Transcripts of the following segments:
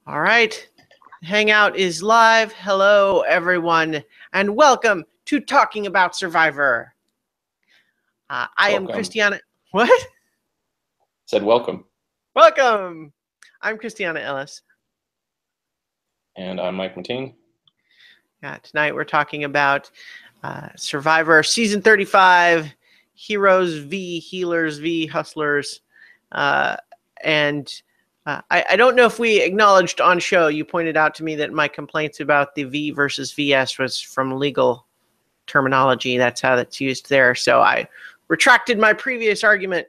All right. Hangout is live. Hello, everyone, and welcome to Talking About Survivor. I am Christiana. What? Said welcome. Welcome. I'm Christiana Ellis. And I'm Mike Mateen. Yeah, tonight we're talking about Survivor Season 35, Heroes v. Healers v. Hustlers. I don't know if we acknowledged on show, you pointed out to me that my complaints about the V versus VS was from legal terminology. That's how that's used there. So I retracted my previous argument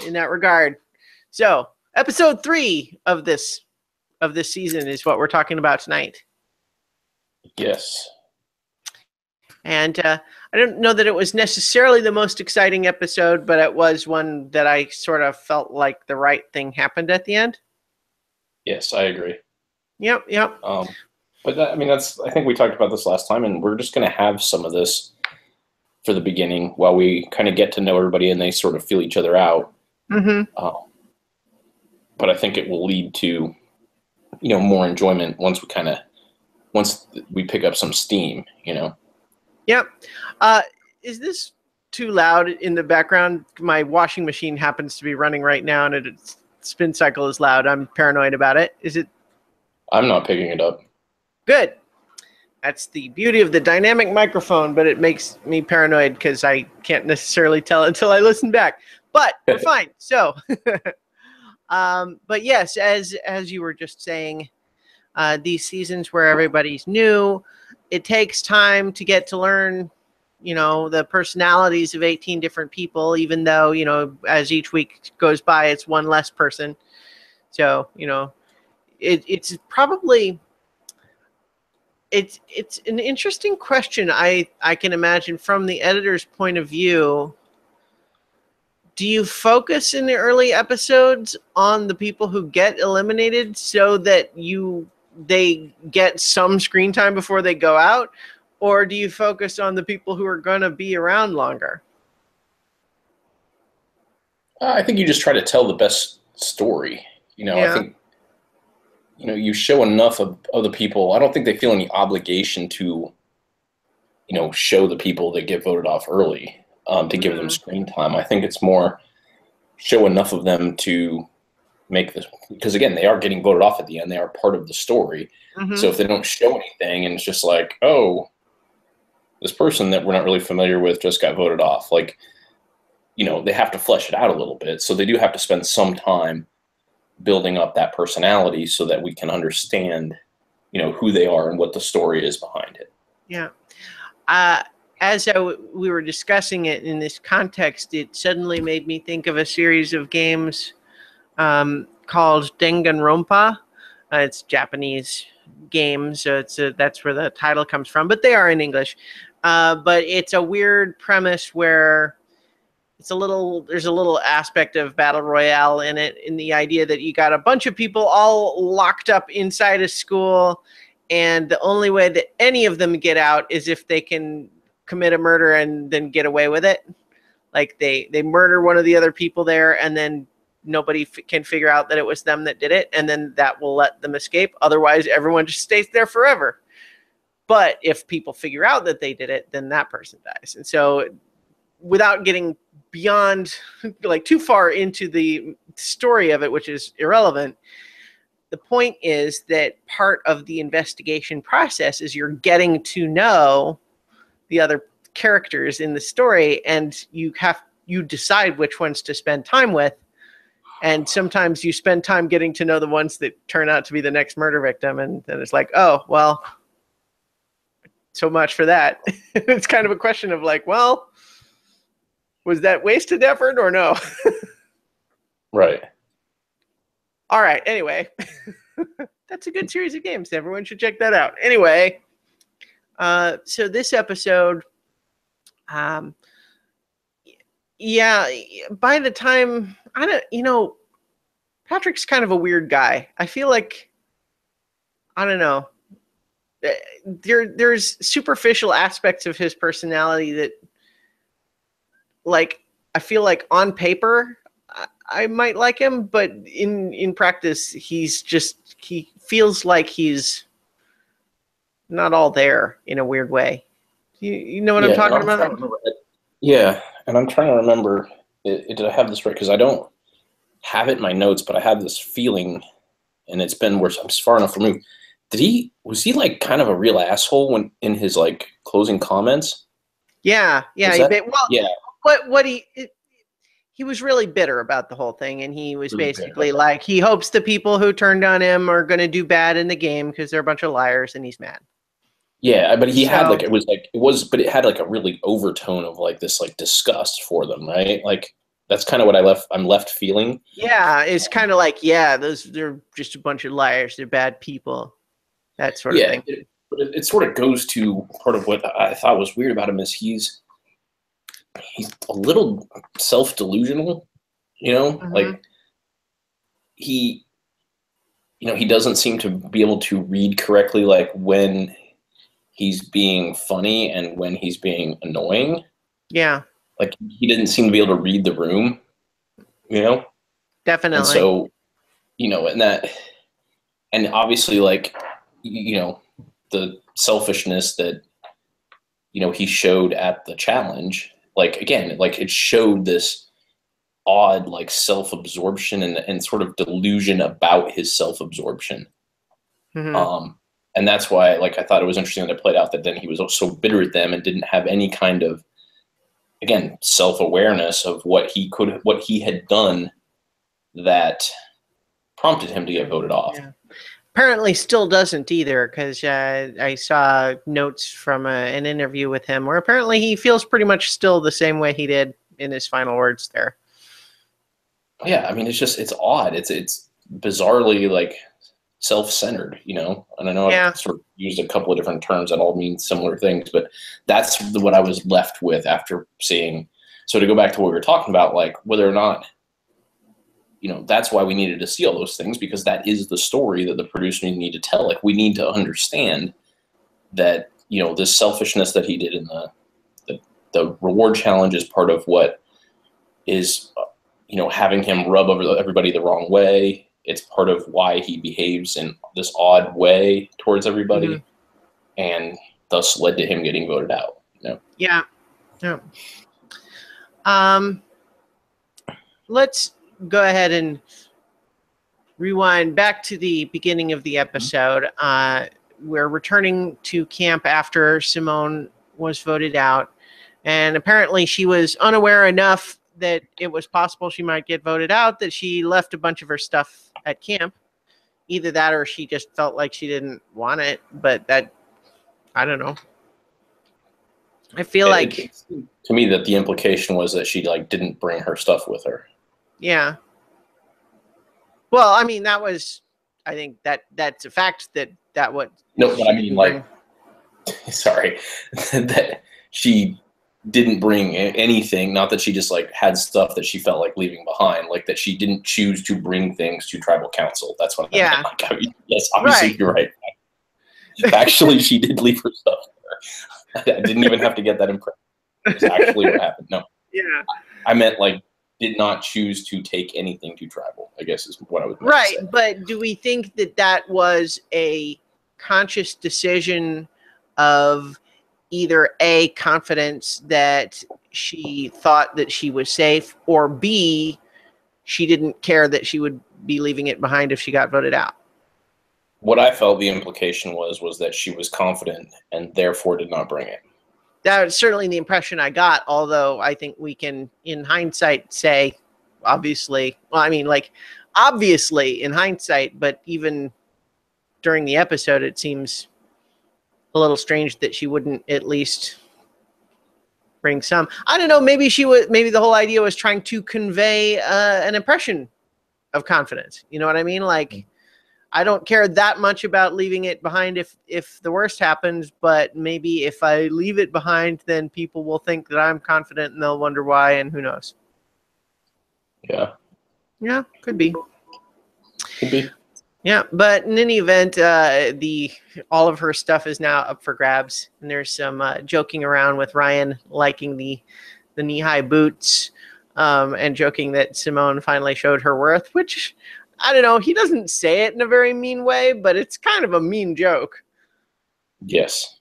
in that regard. So episode 3 of this season is what we're talking about tonight. Yes. And I don't know that it was necessarily the most exciting episode, but it was one that I sort of felt like the right thing happened at the end. Yes, I agree. Yep. But I think we talked about this last time, and we're just going to have some of this for the beginning while we kind of get to know everybody and they sort of feel each other out. Mm-hmm. But I think it will lead to, more enjoyment once we pick up some steam, Yep. Is this too loud in the background? My washing machine happens to be running right now, and its spin cycle is loud. I'm paranoid about it. Is it? I'm not picking it up. Good. That's the beauty of the dynamic microphone, but it makes me paranoid because I can't necessarily tell until I listen back. But we're fine. So, but yes, as you were just saying, these seasons where everybody's new, it takes time to get to learn, the personalities of 18 different people, even though, as each week goes by, it's one less person. So, it's probably, it's an interesting question. I can imagine from the editor's point of view. Do you focus in the early episodes on the people who get eliminated so that they get some screen time before they go out? Or do you focus on the people who are going to be around longer? I think you just try to tell the best story. Yeah. I think, you show enough of other people. I don't think they feel any obligation to, show the people that get voted off early to give them screen time. I think it's more show enough of them to make this, because again, they are getting voted off at the end. They are part of the story. Mm-hmm. So if they don't show anything and it's just like, oh, this person that we're not really familiar with just got voted off, they have to flesh it out a little bit. So they do have to spend some time building up that personality so that we can understand, who they are and what the story is behind it. Yeah. As we were discussing it in this context, it suddenly made me think of a series of games called Danganronpa. It's Japanese games, so that's where the title comes from, but they are in English. But it's a weird premise where there's a little aspect of battle royale in it, in the idea that you got a bunch of people all locked up inside a school, and the only way that any of them get out is if they can commit a murder and then get away with it. Like they murder one of the other people there, and then nobody can figure out that it was them that did it, and then that will let them escape. Otherwise, everyone just stays there forever. But if people figure out that they did it, then that person dies. And so without getting beyond, too far into the story of it, which is irrelevant, the point is that part of the investigation process is you're getting to know the other characters in the story, and you decide which ones to spend time with. And sometimes you spend time getting to know the ones that turn out to be the next murder victim, and then it's like, oh, well, so much for that. It's kind of a question of well, was that wasted effort or no? Right. All right. Anyway, that's a good series of games. Everyone should check that out. Anyway, so this episode, yeah, by the time, Patrick's kind of a weird guy. I feel like, I don't know, there's superficial aspects of his personality that, I feel like on paper, I might like him, but in practice, he feels like he's not all there in a weird way. You know what I'm talking about? Yeah, and I'm trying to remember. Did I have this right? Because I don't have it in my notes, but I have this feeling, and it's been where I'm far enough removed. Was he like kind of a real asshole when in his like closing comments? Yeah. Yeah, He was really bitter about the whole thing, and he was really basically bitter. like, he hopes the people who turned on him are going to do bad in the game because they're a bunch of liars, and he's mad. Yeah, but he had So but it had like a really overtone of like this like disgust for them, right? Like that's kind of what I'm left feeling. yeah, it's kind of like, yeah, they're just a bunch of liars, they're bad people, that sort of Yeah, thing. but it sort of goes to part of what I thought was weird about him is he's a little self-delusional, like he he doesn't seem to be able to read correctly like when he's being funny and when he's being annoying. Yeah, Like he didn't seem to be able to read the room, definitely. And so, and obviously like the selfishness that he showed at the challenge, like again, like it showed this odd like self-absorption and sort of delusion about his self-absorption. And that's why like I thought it was interesting that it played out that then he was so bitter at them and didn't have any kind of, again, self-awareness of what he had done that prompted him to get voted off. Yeah. Apparently still doesn't either, because I saw notes from an interview with him where apparently he feels pretty much still the same way he did in his final words there. Yeah, I mean, it's odd. It's bizarrely like self-centered, and I know I've sort of used a couple of different terms that all mean similar things, but that's what I was left with after seeing. So to go back to what we were talking about, like whether or not, that's why we needed to see all those things, because that is the story that the producers need to tell. Like we need to understand that, this selfishness that he did in the reward challenge is part of what is, having him rub over everybody the wrong way. It's part of why he behaves in this odd way towards everybody, and thus led to him getting voted out. Yeah. Let's go ahead and rewind back to the beginning of the episode. We're returning to camp after Simone was voted out, and apparently she was unaware enough that it was possible she might get voted out that she left a bunch of her stuff at camp. Either that or she just felt like she didn't want it, but that, I don't know. I feel like to me that the implication was that she like didn't bring her stuff with her. Yeah. Well, I mean, I think that's a fact that what. No, but I mean, like, sorry, that she didn't bring anything. Not that she just like had stuff that she felt like leaving behind, like that she didn't choose to bring things to tribal council. That's what I meant. Like, I mean, yes, obviously right. You're right. Actually, she did leave her stuff there. I didn't even have to get that impression. It's actually what happened. No. Yeah. I meant like did not choose to take anything to tribal, I guess is what I was right. But do we think that was a conscious decision of either A, confidence that she thought that she was safe, or B, she didn't care that she would be leaving it behind if she got voted out? What I felt the implication was that she was confident and therefore did not bring it. That was certainly the impression I got, although I think we can, in hindsight, say, obviously, well, I mean, like, obviously in hindsight, but even during the episode, it seems a little strange that she wouldn't at least bring some. I don't know, maybe the whole idea was trying to convey an impression of confidence. You know what I mean? Like, I don't care that much about leaving it behind if the worst happens, but maybe if I leave it behind, then people will think that I'm confident and they'll wonder why, and who knows. Yeah. Yeah, could be. Could be. Yeah, but in any event, all of her stuff is now up for grabs, and there's some joking around with Ryan liking the knee-high boots. and joking that Simone finally showed her worth, which, I don't know, he doesn't say it in a very mean way, but it's kind of a mean joke. Yes.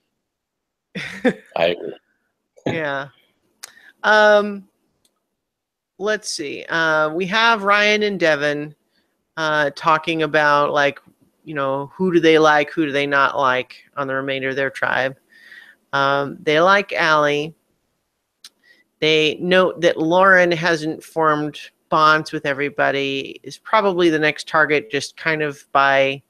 I agree. Yeah. Let's see. We have Ryan and Devin talking about, like, who do they like, who do they not like on the remainder of their tribe. They like Allie. They note that Lauren hasn't formed bonds with everybody, is probably the next target, just kind of by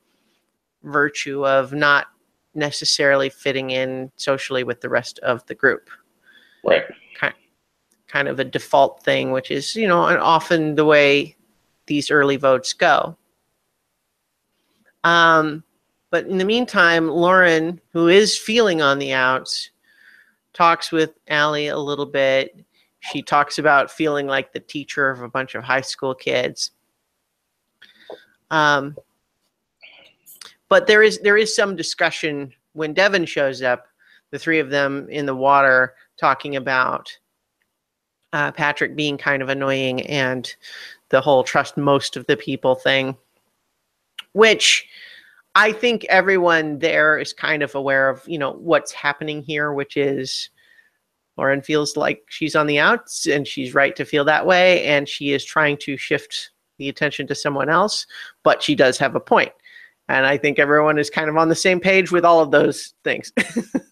virtue of not necessarily fitting in socially with the rest of the group. Right. Kind of a default thing, which is, often the way these early votes go. But in the meantime, Lauren, who is feeling on the outs, talks with Allie a little bit. She talks about feeling like the teacher of a bunch of high school kids. But there is some discussion when Devin shows up, the three of them in the water talking about Patrick being kind of annoying and the whole trust most of the people thing, which I think everyone there is kind of aware of, what's happening here, which is Lauren feels like she's on the outs, and she's right to feel that way, and she is trying to shift the attention to someone else, but she does have a point. And I think everyone is kind of on the same page with all of those things.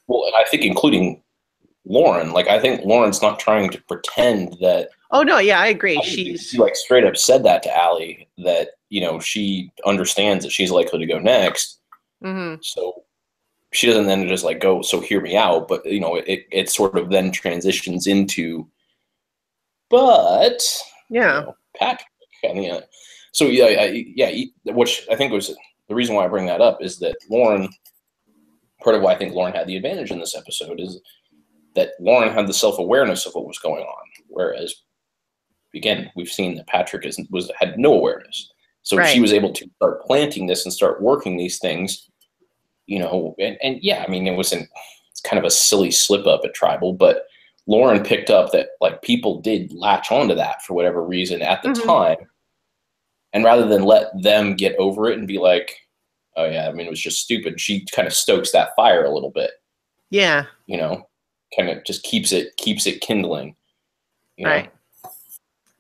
Well, and I think including Lauren, I think Lauren's not trying to pretend that. Oh no, yeah, I agree. She straight up said that to Allie, that she understands that she's likely to go next. Mm-hmm. So she doesn't then just go, so hear me out, but it sort of then transitions into, but Patrick, and so which I think was the reason why I bring that up is that Lauren. Part of why I think Lauren had the advantage in this episode is that Lauren had the self-awareness of what was going on, whereas, again, we've seen that Patrick had no awareness. So She was able to start planting this and start working these things, and yeah, I mean, it's kind of a silly slip up at Tribal, but Lauren picked up that people did latch onto that for whatever reason at the time, and rather than let them get over it and be like, oh yeah, I mean, it was just stupid, she kind of stokes that fire a little bit. Yeah. Kind of just keeps it kindling. Right.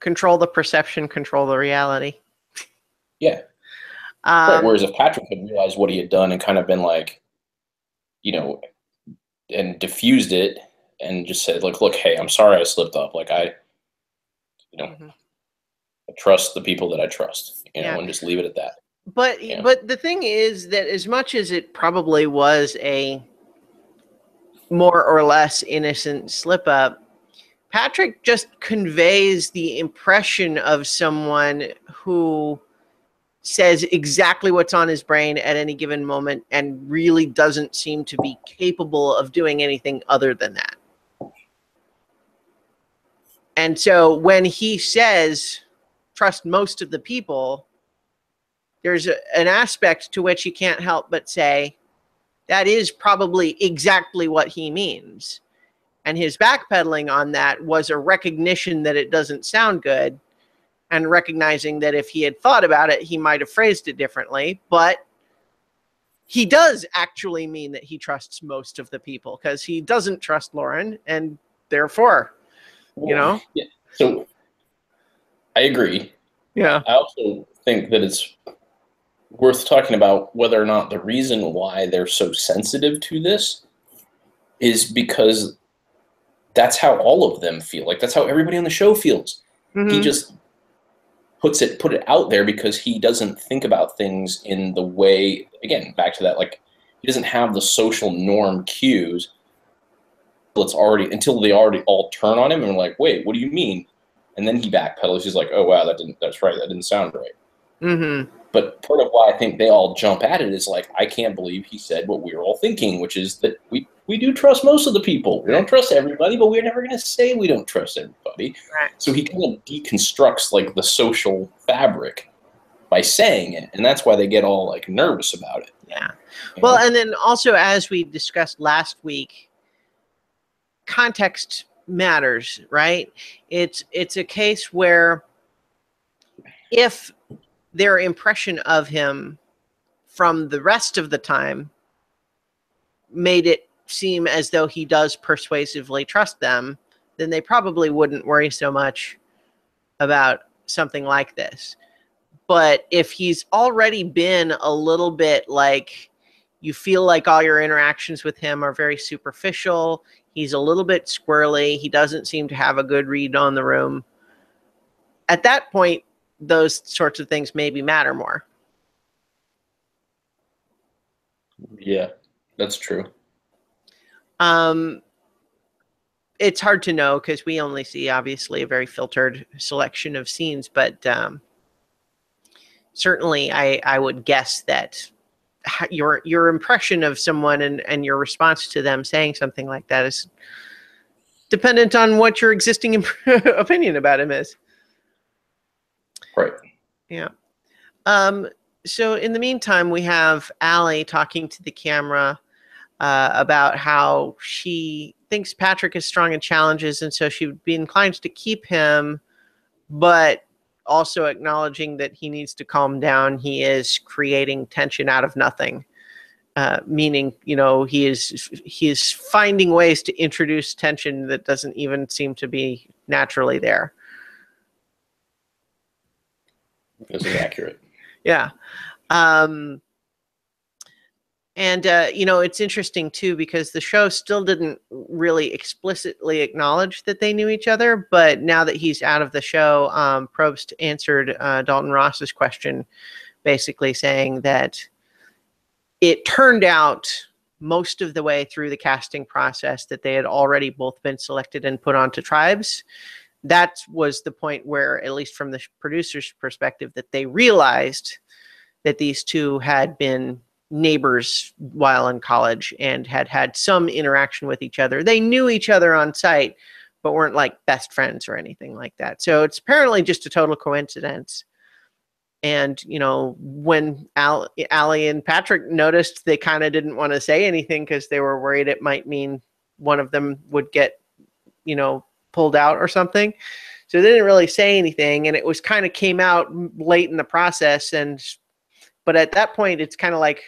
Control the perception, control the reality. Yeah. Right. Whereas if Patrick had realized what he had done and kind of been and diffused it and just said, look, hey, I'm sorry I slipped up. I trust the people that I trust, and just leave it at that. But the thing is that as much as it probably was a more or less innocent slip up, Patrick just conveys the impression of someone who says exactly what's on his brain at any given moment and really doesn't seem to be capable of doing anything other than that. And so when he says, trust most of the people, there's an aspect to which you can't help but say, that is probably exactly what he means. And his backpedaling on that was a recognition that it doesn't sound good, and recognizing that if he had thought about it, he might have phrased it differently. But he does actually mean that he trusts most of the people, because he doesn't trust Lauren, and therefore, Yeah. So I agree. Yeah. I also think that it's worth talking about whether or not the reason why they're so sensitive to this is because that's how all of them feel. That's how everybody on the show feels. He just put it out there because he doesn't think about things in the way, again, back to that, he doesn't have the social norm cues until they already all turn on him and are like, wait, what do you mean? And then he backpedals. He's like, oh wow, that's right, that didn't sound right. But part of why I think they all jump at it is I can't believe he said what we were all thinking, which is that we do trust most of the people. We don't trust everybody, but we're never going to say we don't trust everybody. Right. So he kind of deconstructs the social fabric by saying it, and that's why they get all nervous about it. Yeah. Well, and then also, as we discussed last week, context matters, right? It's a case where if their impression of him from the rest of the time made it seem as though he does persuasively trust them, then they probably wouldn't worry so much about something like this. But if he's already been a little bit like, you feel like all your interactions with him are very superficial, he's a little bit squirrely, he doesn't seem to have a good read on the room, at that point, those sorts of things maybe matter more. Yeah, that's true. It's hard to know because we only see, obviously, a very filtered selection of scenes, but certainly I would guess that your impression of someone and your response to them saying something like that is dependent on what your existing opinion about him is. Right. Yeah. So in the meantime, we have Allie talking to the camera about how she thinks Patrick is strong in challenges, and so she would be inclined to keep him, but also acknowledging that he needs to calm down. He is creating tension out of nothing, meaning, he is finding ways to introduce tension that doesn't even seem to be naturally there. This is accurate. Yeah. And, it's interesting, too, because the show still didn't really explicitly acknowledge that they knew each other. But now that he's out of the show, Probst answered Dalton Ross's question, basically saying that it turned out most of the way through the casting process that they had already both been selected and put onto tribes. That was the point where, at least from the producer's perspective, that they realized that these two had been neighbors while in college and had had some interaction with each other. They knew each other on site, but weren't like best friends or anything like that. So it's apparently just a total coincidence. And, when Allie and Patrick noticed, they kind of didn't want to say anything because they were worried it might mean one of them would get, pulled out or something. So they didn't really say anything, and it was kind of came out late in the process. But at that point, it's kind of like,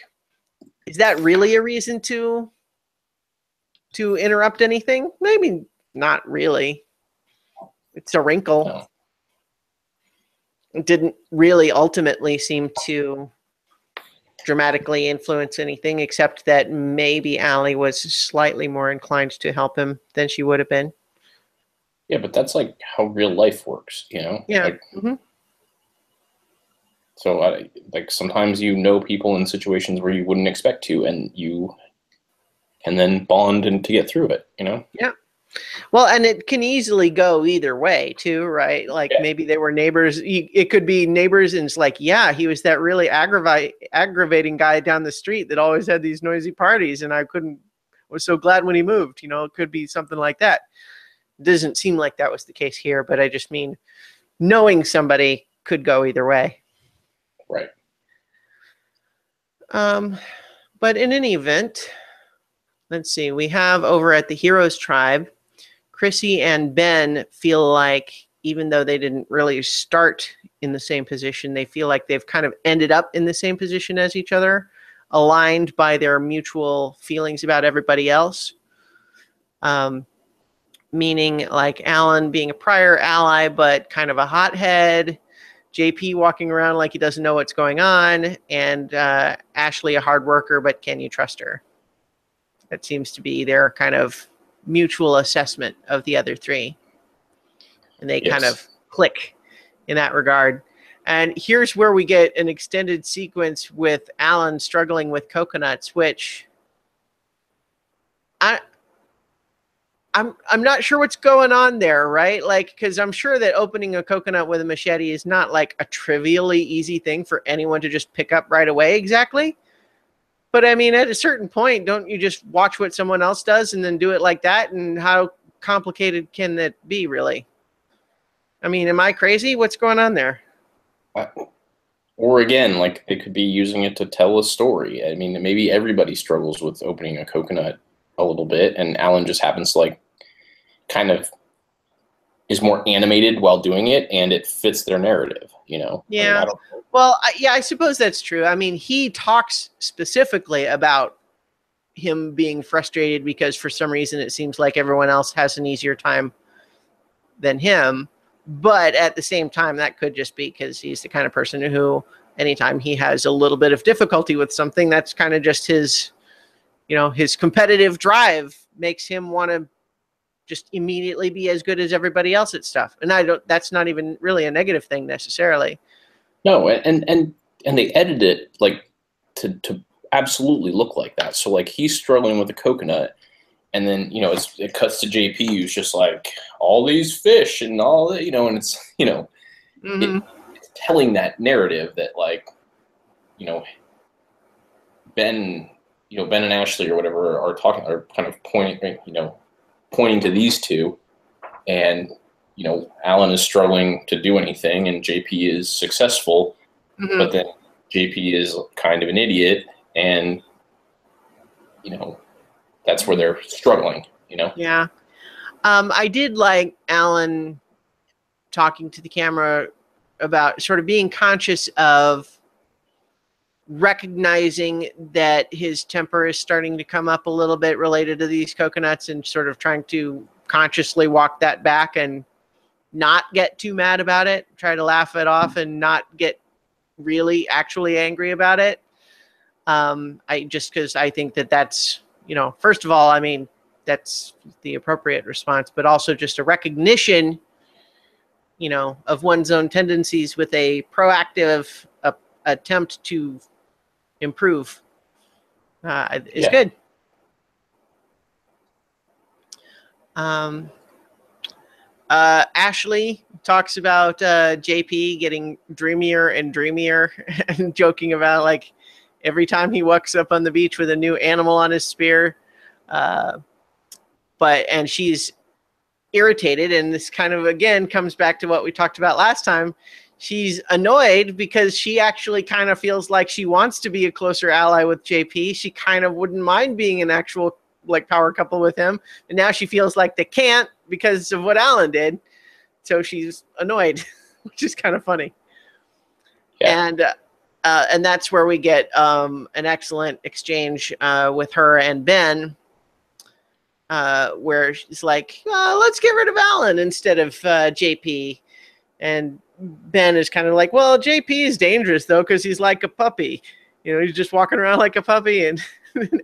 is that really a reason to interrupt anything? Maybe not really. It's a wrinkle. No. It didn't really ultimately seem to dramatically influence anything, except that maybe Allie was slightly more inclined to help him than she would have been. Yeah, but that's like how real life works, Yeah. Like, so, sometimes people in situations where you wouldn't expect to, and you can then bond and to get through it, Yeah. Well, and it can easily go either way, too, right? Like, maybe they were neighbors. It could be neighbors, and it's like, yeah, he was that really aggravating guy down the street that always had these noisy parties, and I was so glad when he moved. It could be something like that. It doesn't seem like that was the case here, but I just mean knowing somebody could go either way. Right. But in any event, let's see. We have over at the Heroes Tribe, Chrissy and Ben feel like, even though they didn't really start in the same position, they feel like they've kind of ended up in the same position as each other, aligned by their mutual feelings about everybody else. Meaning like Alan being a prior ally, but kind of a hothead, JP walking around like he doesn't know what's going on, and Ashley a hard worker, but can you trust her? That seems to be their kind of mutual assessment of the other three. And they kind of click in that regard. And here's where we get an extended sequence with Alan struggling with coconuts, which I'm not sure what's going on there, right? Like, because I'm sure that opening a coconut with a machete is not like a trivially easy thing for anyone to just pick up right away exactly. But I mean, at a certain point, don't you just watch what someone else does and then do it like that? And how complicated can that be, really? I mean, am I crazy? What's going on there? Or again, like they could be using it to tell a story. I mean, maybe everybody struggles with opening a coconut a little bit, and Alan just happens to kind of is more animated while doing it, and it fits their narrative, you know? Yeah. I don't know. Well, yeah, I suppose that's true. I mean, he talks specifically about him being frustrated because for some reason it seems like everyone else has an easier time than him. But at the same time, that could just be because he's the kind of person who, anytime he has a little bit of difficulty with something, that's kind of just his, you know, his competitive drive makes him want to just immediately be as good as everybody else at stuff. And that's not even really a negative thing necessarily. No, and they edited it like to absolutely look like that. So like he's struggling with the coconut, and then you know it cuts to JP who's just like all these fish and all that, you know, and it's it's telling that narrative that like you know Ben and Ashley or whatever are kind of pointing to these two, and you know Alan is struggling to do anything and JP is successful, but then JP is kind of an idiot, and you know that's where they're struggling, you know. Yeah. I did like Alan talking to the camera about sort of being conscious of recognizing that his temper is starting to come up a little bit related to these coconuts and sort of trying to consciously walk that back and not get too mad about it, try to laugh it off and not get really actually angry about it. Because I think that's, you know, first of all, I mean, that's the appropriate response, but also just a recognition, you know, of one's own tendencies with a proactive attempt to improve is good. Ashley talks about JP getting dreamier and dreamier and joking about like every time he walks up on the beach with a new animal on his spear. And she's irritated, and this kind of again comes back to what we talked about last time. She's annoyed because she actually kind of feels like she wants to be a closer ally with JP. She kind of wouldn't mind being an actual like power couple with him, and now she feels like they can't because of what Alan did. So she's annoyed, which is kind of funny. Yeah. And that's where we get an excellent exchange with her and Ben, where she's like, let's get rid of Alan instead of JP. And Ben is kind of like, well, JP is dangerous, though, because he's like a puppy. You know, he's just walking around like a puppy. And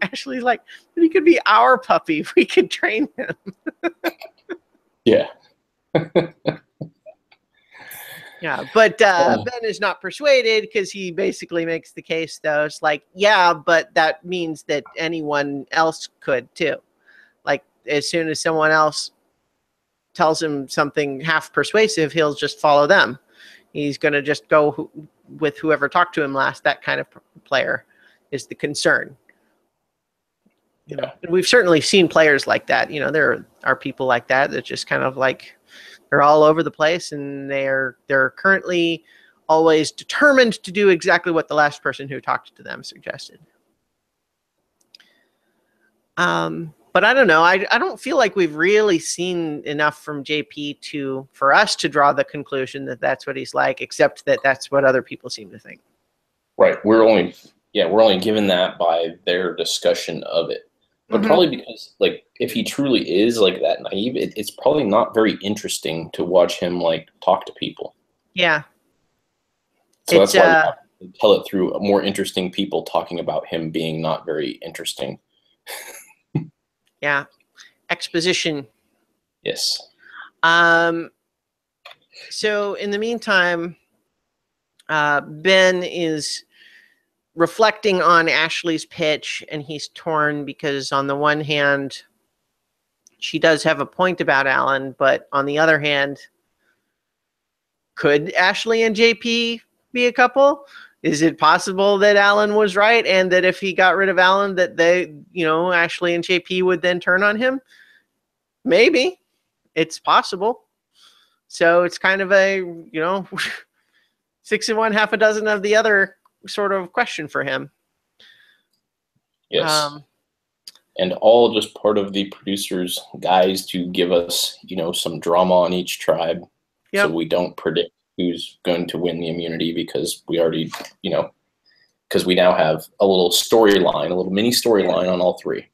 Ashley's like, but he could be our puppy. We could train him. Yeah. Yeah, but Ben is not persuaded because he basically makes the case, though. It's like, yeah, but that means that anyone else could, too. Like, as soon as someone else tells him something half persuasive, he'll just follow them. He's going to just go with whoever talked to him last. That kind of player is the concern. You know, and we've certainly seen players like that. You know, there are people like that just kind of like they're all over the place, and they're currently always determined to do exactly what the last person who talked to them suggested. But I don't know. I don't feel like we've really seen enough from JP for us to draw the conclusion that that's what he's like, except that that's what other people seem to think. Right. We're only given that by their discussion of it. But probably because, like, if he truly is, like, that naive, it's probably not very interesting to watch him, like, talk to people. Yeah. So that's why we have to tell it through more interesting people talking about him being not very interesting. Yeah. Exposition. Yes. So, in the meantime, Ben is reflecting on Ashley's pitch, and he's torn because on the one hand, she does have a point about Alan, but on the other hand, could Ashley and JP be a couple? Is it possible that Alan was right and that if he got rid of Alan that they, you know, Ashley and JP would then turn on him? Maybe. It's possible. So it's kind of a, you know, 6 in one, half a dozen of the other sort of question for him. Yes. and all just part of the producers' guys to give us, some drama on each tribe, so Yep. we don't predict who's going to win the immunity because we already, because we now have a little storyline, a little mini storyline on all three.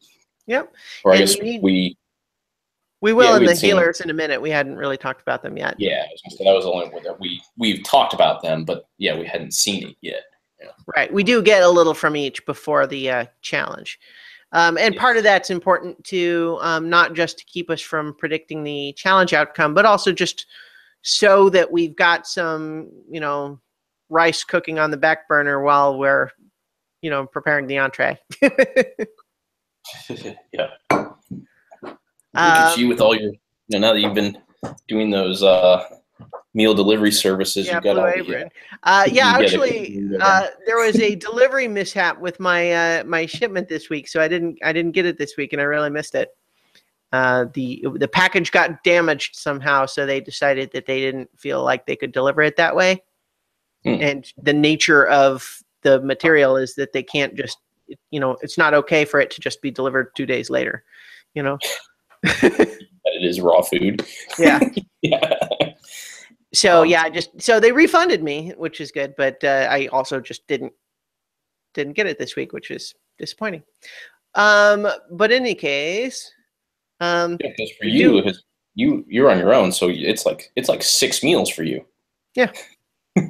Yep. Or I And guess we will in we'd the seen, healers in a minute. We hadn't really talked about them yet. yeah, I was gonna say that was the only one that we've talked about them, but yeah, we hadn't seen it yet. Yeah. Right. We do get a little from each before the challenge. And Yes. part of that's important to not just to keep us from predicting the challenge outcome, but also just so that we've got some, rice cooking on the back burner while we're, preparing the entree. Yeah. Look at you with all your, now that you've been doing those meal delivery services, Yeah, you've got Blue all Apron. actually, There was a delivery mishap with my my shipment this week, so I didn't get it this week, and I really missed it. The package got damaged somehow, so they decided that they didn't feel like they could deliver it that way. And the nature of the material is that they can't just, it's not okay for it to just be delivered 2 days later. It is raw food. Yeah. Yeah. So so they refunded me, which is good, but I also just didn't get it this week, which is disappointing. But in any case, because for you're on your own, so it's like 6 meals for you. Yeah.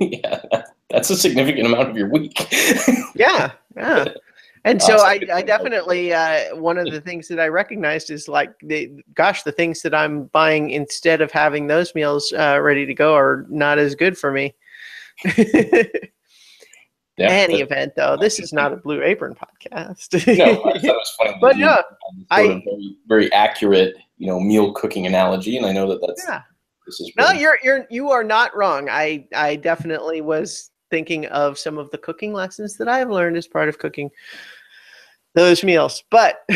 Yeah, that's a significant amount of your week. Yeah. And so I definitely, one of the things that I recognized is like, the things that I'm buying instead of having those meals ready to go are not as good for me. Any event, though, this is not a Blue Apron podcast. No, I thought it was funny. But yeah, very, very accurate, meal cooking analogy, and I know that's. Yeah. This is no, you are not wrong. I definitely was thinking of some of the cooking lessons that I have learned as part of cooking those meals. But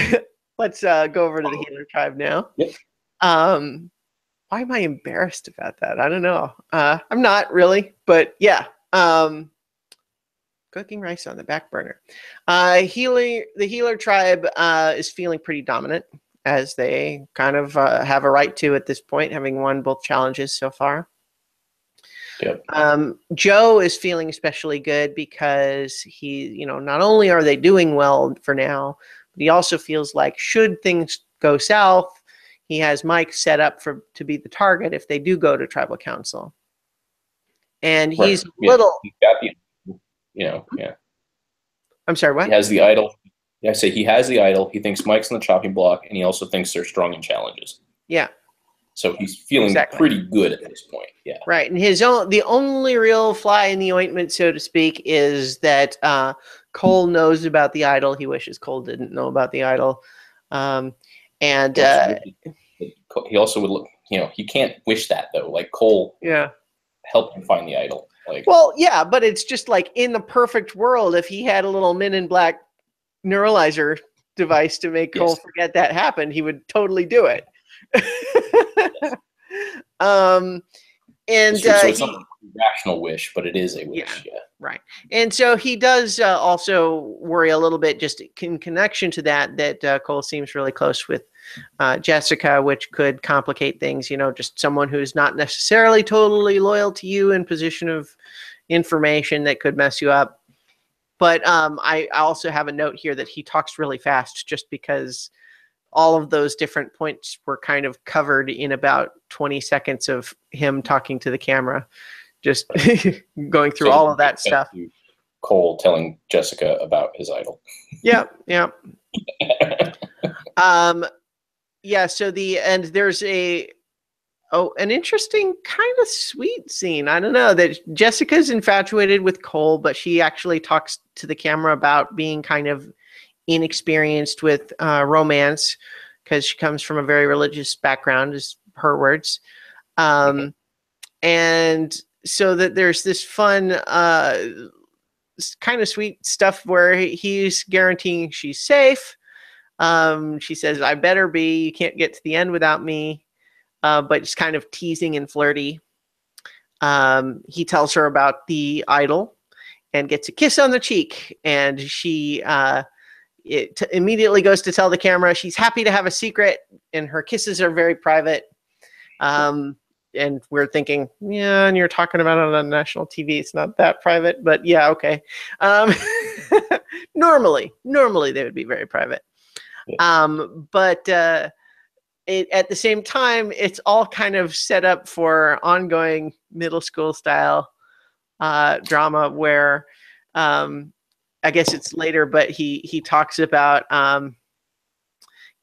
let's go over to the healer tribe now. Yep. Why am I embarrassed about that? I don't know. I'm not really, but yeah. Cooking rice on the back burner. The healer tribe is feeling pretty dominant, as they kind of have a right to at this point, having won both challenges so far. Yep. Joe is feeling especially good because he, not only are they doing well for now, but he also feels like should things go south, he has Mike set up to be the target if they do go to tribal council. And he's little. He's got the, yeah. I'm sorry, what? He has the idol. Yeah, I say he has the idol. He thinks Mike's on the chopping block, and he also thinks they're strong in challenges. Yeah. So he's feeling pretty good at this point. Yeah. Right. And the only real fly in the ointment, so to speak, is that Cole knows about the idol. He wishes Cole didn't know about the idol. And he also would look, he can't wish that though. Like Cole helped him find the idol. Well, yeah, but it's just like in the perfect world, if he had a little Men in Black neuralizer device to make Cole forget that happened, he would totally do it. And so it's not a rational wish, but it is a wish. Yeah. Right. And so he does also worry a little bit, just in connection to that Cole seems really close with Jessica, which could complicate things. Just someone who's not necessarily totally loyal to you in position of information that could mess you up. But I also have a note here that he talks really fast, just because all of those different points were kind of covered in about 20 seconds of him talking to the camera, just going through all of that stuff. Cole telling Jessica about his idol. Yeah. So there's an interesting kind of sweet scene. I don't know, that Jessica's infatuated with Cole, but she actually talks to the camera about being kind of inexperienced with romance because she comes from a very religious background, is her words. And so that there's this fun kind of sweet stuff where he's guaranteeing she's safe. She says, I better be, you can't get to the end without me. But it's kind of teasing and flirty. He tells her about the idol and gets a kiss on the cheek. And she it immediately goes to tell the camera she's happy to have a secret, and her kisses are very private. And we're thinking, yeah, and you're talking about it on national TV. It's not that private, but yeah, okay. Normally they would be very private. But at the same time, it's all kind of set up for ongoing middle school style drama where, I guess it's later, but he talks about,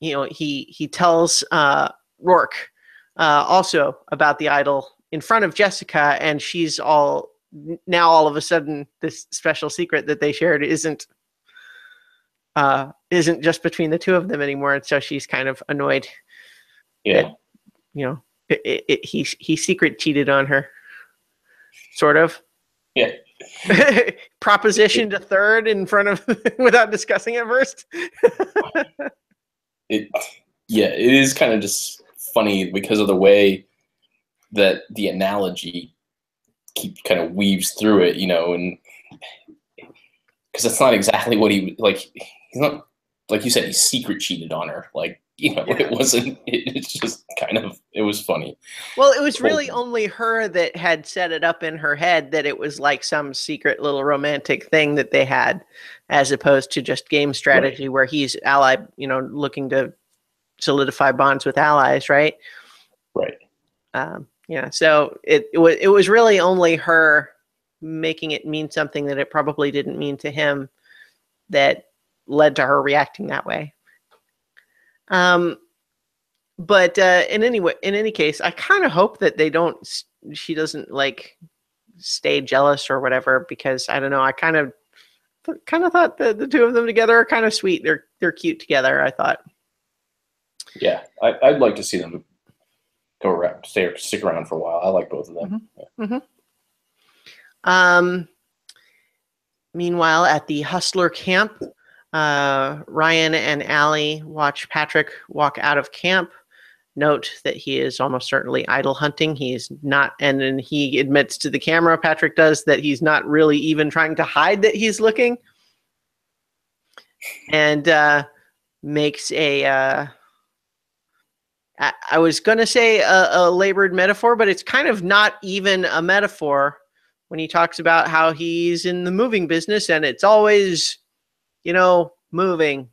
he tells Rourke also about the idol in front of Jessica, and she's all of a sudden this special secret that they shared isn't just between the two of them anymore, and so she's kind of annoyed. Yeah, that, he secret cheated on her, sort of. Yeah. Propositioned a third in front of without discussing it first. It is kind of just funny because of the way that the analogy kind of weaves through it, and because that's not exactly what he's not, like you said, he secret cheated on her. It wasn't, it's just kind of, it was funny. Well, it was really only her that had set it up in her head that it was like some secret little romantic thing that they had, as opposed to just game strategy where he's allied, looking to solidify bonds with allies, right? Right. So it was really only her making it mean something that it probably didn't mean to him that led to her reacting that way. But in any case, I kind of hope that she doesn't stay jealous or whatever, because I don't know. I kind of thought that the two of them together are kind of sweet. They're cute together, I thought. Yeah, I'd like to see them go around, stick around for a while. I like both of them. Mm-hmm. Mm-hmm. Meanwhile, at the Hustler camp, Ryan and Allie watch Patrick walk out of camp. Note that he is almost certainly idol hunting. He's not, and then he admits to the camera, Patrick does, that he's not really even trying to hide that he's looking. And makes a, I was going to say a labored metaphor, but it's kind of not even a metaphor when he talks about how he's in the moving business and it's always, moving.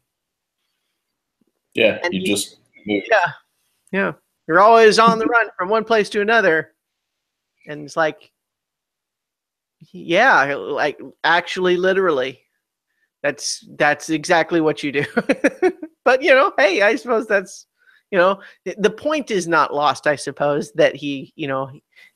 Yeah, and you just move. Yeah. You're always on the run from one place to another. And it's like, yeah, actually, literally, that's exactly what you do. But, hey, I suppose that's, the point is not lost, I suppose, that he,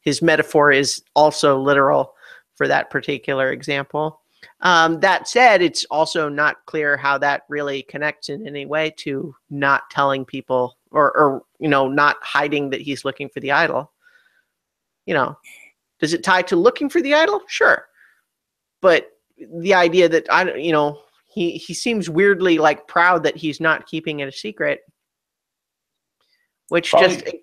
his metaphor is also literal for that particular example. That said, it's also not clear how that really connects in any way to not telling people or not hiding that he's looking for the idol. Does it tie to looking for the idol? Sure. But the idea that he seems weirdly proud that he's not keeping it a secret, which probably,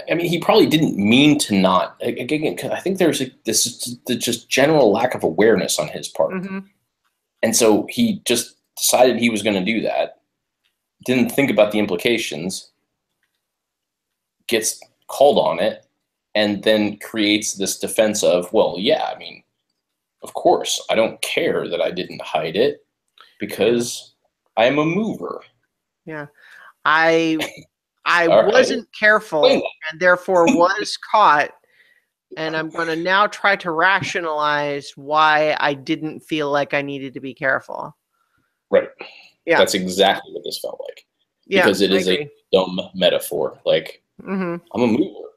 he probably didn't mean to not. Again, I think there's this just general lack of awareness on his part. Mm-hmm. And so he just decided he was going to do that, didn't think about the implications, gets called on it, and then creates this defense of, well, yeah, of course, I don't care that I didn't hide it because I'm a mover. Yeah. I wasn't careful and therefore was caught, and I'm going to now try to rationalize why I didn't feel like I needed to be careful. Right. Yeah. That's exactly what this felt like. Yeah, because it is a dumb metaphor. Mm-hmm. I'm a mover.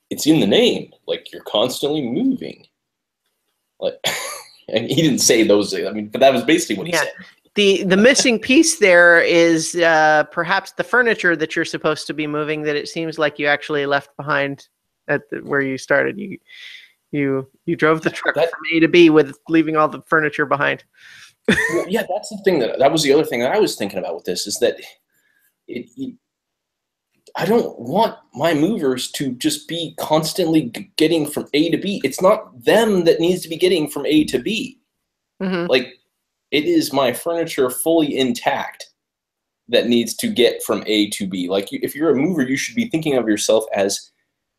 It's in the name. You're constantly moving. And he didn't say those things. But that was basically what he said. The missing piece there is perhaps the furniture that you're supposed to be moving, that it seems like you actually left behind at where you started. You drove the truck from A to B with leaving all the furniture behind. Well, yeah, that's the thing that was the other thing that I was thinking about with this, is that I don't want my movers to just be constantly getting from A to B. It's not them that needs to be getting from A to B. Mm-hmm. it is my furniture fully intact that needs to get from A to B. Like, if you're a mover, you should be thinking of yourself as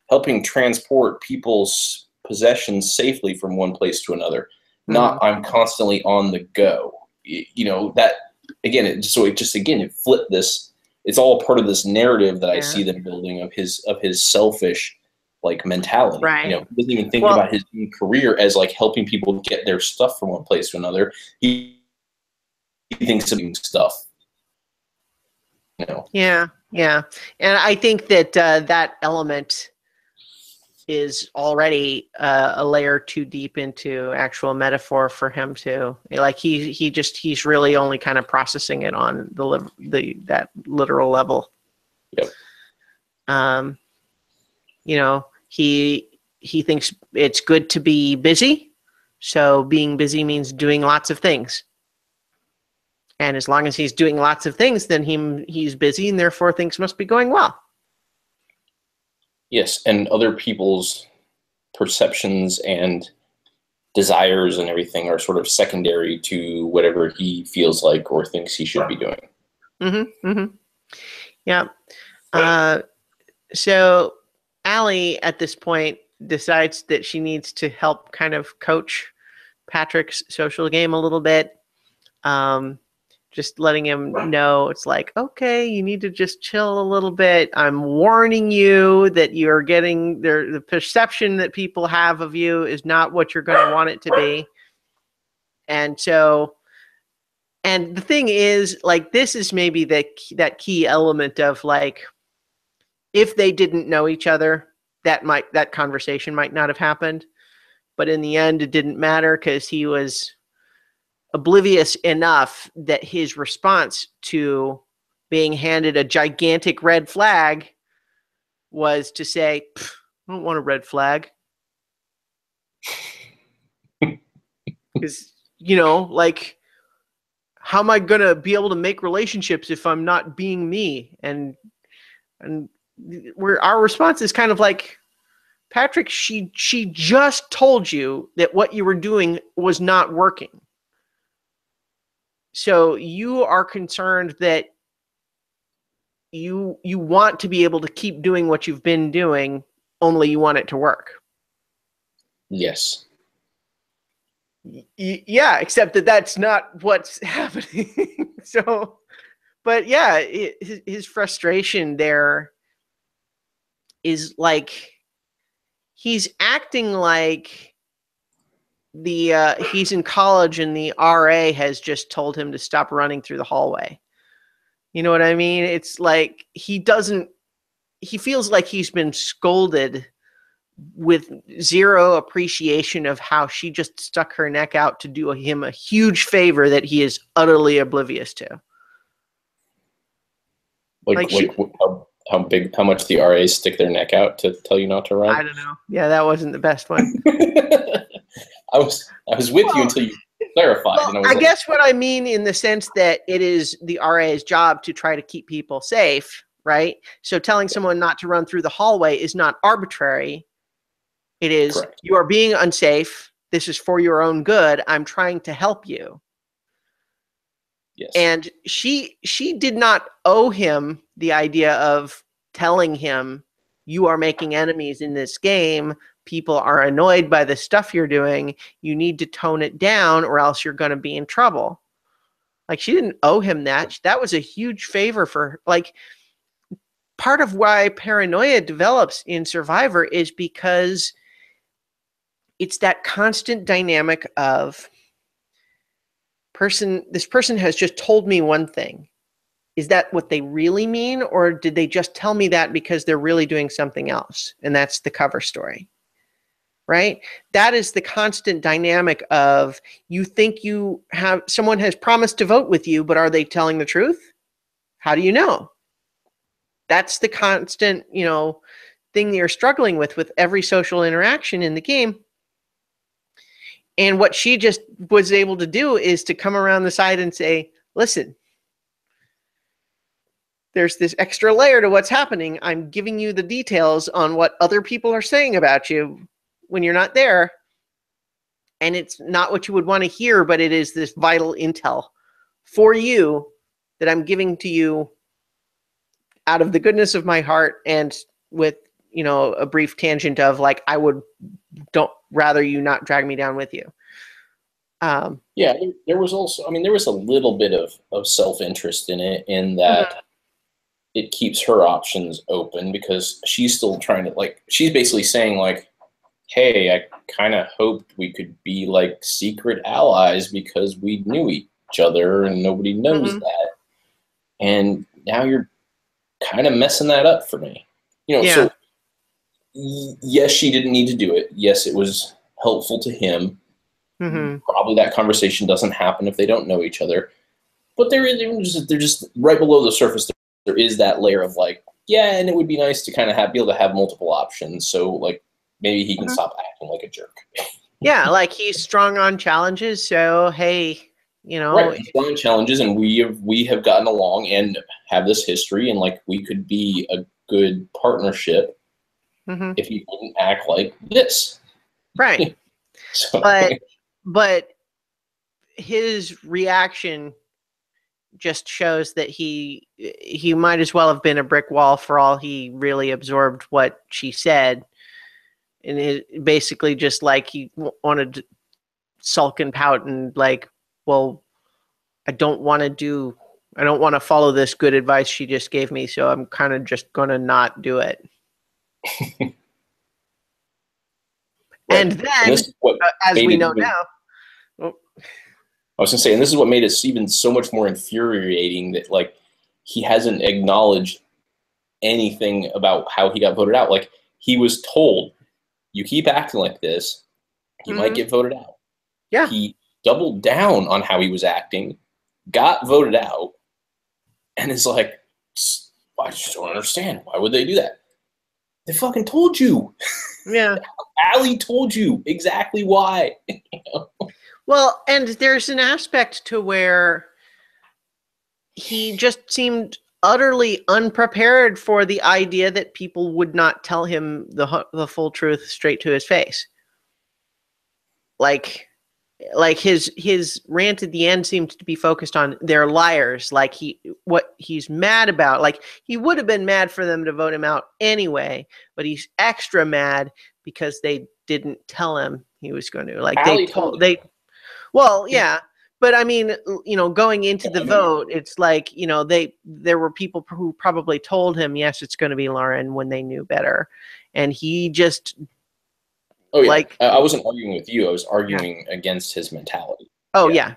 helping transport people's possessions safely from one place to another. Not I'm constantly on the go. That again. It flipped this. It's all part of this narrative that I see them building of his selfish like mentality. Right. He doesn't even think about his own career as like helping people get their stuff from one place to another. He thinks of stuff. Yeah. And I think that that element is already a layer too deep into actual metaphor for him too. Like he's really only kind of processing it on that literal level. Yep. He thinks it's good to be busy, so being busy means doing lots of things. And as long as he's doing lots of things, then he's busy, and therefore things must be going well. Yes, and other people's perceptions and desires and everything are sort of secondary to whatever he feels like or thinks he should be doing. Yeah. So Allie, at this point, decides that she needs to help kind of coach Patrick's social game a little bit. Just letting him know it's like, okay, you need to just chill a little bit. I'm warning you that you're getting the perception that people have of you is not what you're going to want it to be. And so, and the thing is, like, this is maybe that key element of like, if they didn't know each other, that conversation might not have happened. But in the end, it didn't matter because he was oblivious enough that his response to being handed a gigantic red flag was to say, I don't want a red flag. Because, like, how am I going to be able to make relationships if I'm not being me? And our response is kind of like, Patrick, she just told you that what you were doing was not working. So you are concerned that you want to be able to keep doing what you've been doing, only you want it to work. Yes. Yeah, except that that's not what's happening. So, but yeah, his frustration there is like he's acting like he's in college and the RA has just told him to stop running through the hallway. You know what I mean? It's like he feels like he's been scolded with zero appreciation of how she just stuck her neck out to do him a huge favor that he is utterly oblivious to. How much the RAs stick their neck out to tell you not to run? I don't know. Yeah, that wasn't the best one. I was with you until you clarified. Well, I guess what I mean in the sense that it is the RA's job to try to keep people safe, right? So telling someone not to run through the hallway is not arbitrary. It is, correct. You are being unsafe. This is for your own good. I'm trying to help you. Yes. And she did not owe him the idea of telling him, you are making enemies in this game. People are annoyed by the stuff you're doing. You need to tone it down or else you're going to be in trouble. Like, she didn't owe him that. That was a huge favor for her. Like, part of why paranoia develops in Survivor is because it's that constant dynamic of this person has just told me one thing. Is that what they really mean? Or did they just tell me that because they're really doing something else? And that's the cover story, right? That is the constant dynamic of, you think someone has promised to vote with you, but are they telling the truth? How do you know? That's the constant, thing you're struggling with every social interaction in the game. And what she just was able to do is to come around the side and say, listen, there's this extra layer to what's happening. I'm giving you the details on what other people are saying about you when you're not there. and it's not what you would want to hear, but it is this vital intel for you that I'm giving to you out of the goodness of my heart, and with, you know, a brief tangent of like, I would don't rather you not drag me down with you. Yeah, there was also, I mean, there was a little bit of self-interest in it, in that it keeps her options open, because she's still trying to, like, she's basically saying, like, hey, I kind of hoped we could be like secret allies because we knew each other and nobody knows that. And now you're kind of messing that up for me. You know, Yeah. so yes, she didn't need to do it. Yes, it was helpful to him. Probably that conversation doesn't happen if they don't know each other. But they're just right below the surface. There is that layer of like, yeah, and it would be nice to kind of be able to have multiple options. So like, maybe he can stop acting like a jerk. Yeah, like he's strong on challenges. So hey, you know, right, strong challenges, and we have gotten along and have this history, and like we could be a good partnership if he wouldn't act like this. Right. So. But his reaction just shows that he might as well have been a brick wall for all he really absorbed what she said. And it basically just like he wanted to sulk and pout and like, well, I don't want to follow this good advice she just gave me, so I'm kind of just going to not do it. Right. And then, as we know now, I was going to say, and this is what made it even so much more infuriating, that like he hasn't acknowledged anything about how he got voted out. Like, he was told, you keep acting like this, you might get voted out. Yeah. He doubled down on how he was acting, got voted out, and is like, I just don't understand. Why would they do that? They fucking told you. Yeah. Allie told you exactly why. You know? Well, and there's an aspect to where he just seemed utterly unprepared for the idea that people would not tell him the full truth straight to his face. Like his rant at the end seemed to be focused on they're liars. Like what he's mad about. Like he would have been mad for them to vote him out anyway, but he's extra mad because they didn't tell him he was going to. Like Allie told him. Well, yeah, but I mean, you know, going into the vote, it's like, you know, there were people who probably told him, yes, it's going to be Lauren, when they knew better, and he just. Oh yeah, like, I wasn't arguing with you. I was arguing against his mentality. Oh yeah.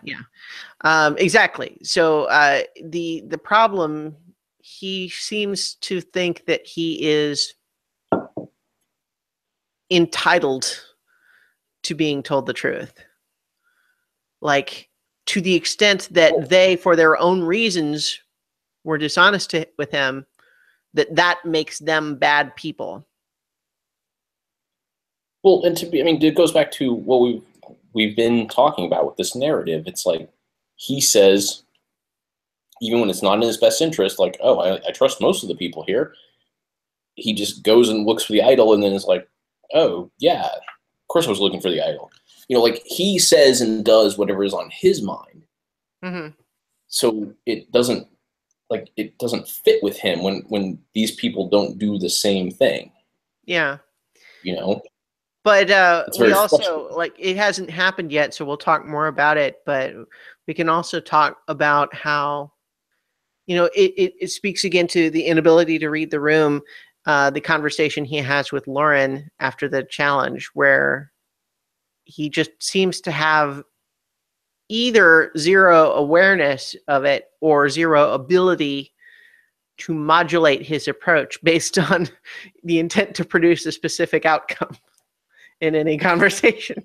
Exactly. So the problem, he seems to think that he is entitled to being told the truth. Like, to the extent that they, for their own reasons, were dishonest with him, that makes them bad people. Well, and it goes back to what we've been talking about with this narrative. It's like, he says, even when it's not in his best interest, like, oh, I trust most of the people here. He just goes and looks for the idol, and then is like, oh yeah, of course I was looking for the idol. You know, like, he says and does whatever is on his mind. So it doesn't fit with him when these people don't do the same thing. Yeah. You know? But we also, like, it hasn't happened yet, so we'll talk more about it. But we can also talk about how, you know, it speaks again to the inability to read the room, the conversation he has with Lauren after the challenge, where he just seems to have either zero awareness of it or zero ability to modulate his approach based on the intent to produce a specific outcome in any conversation.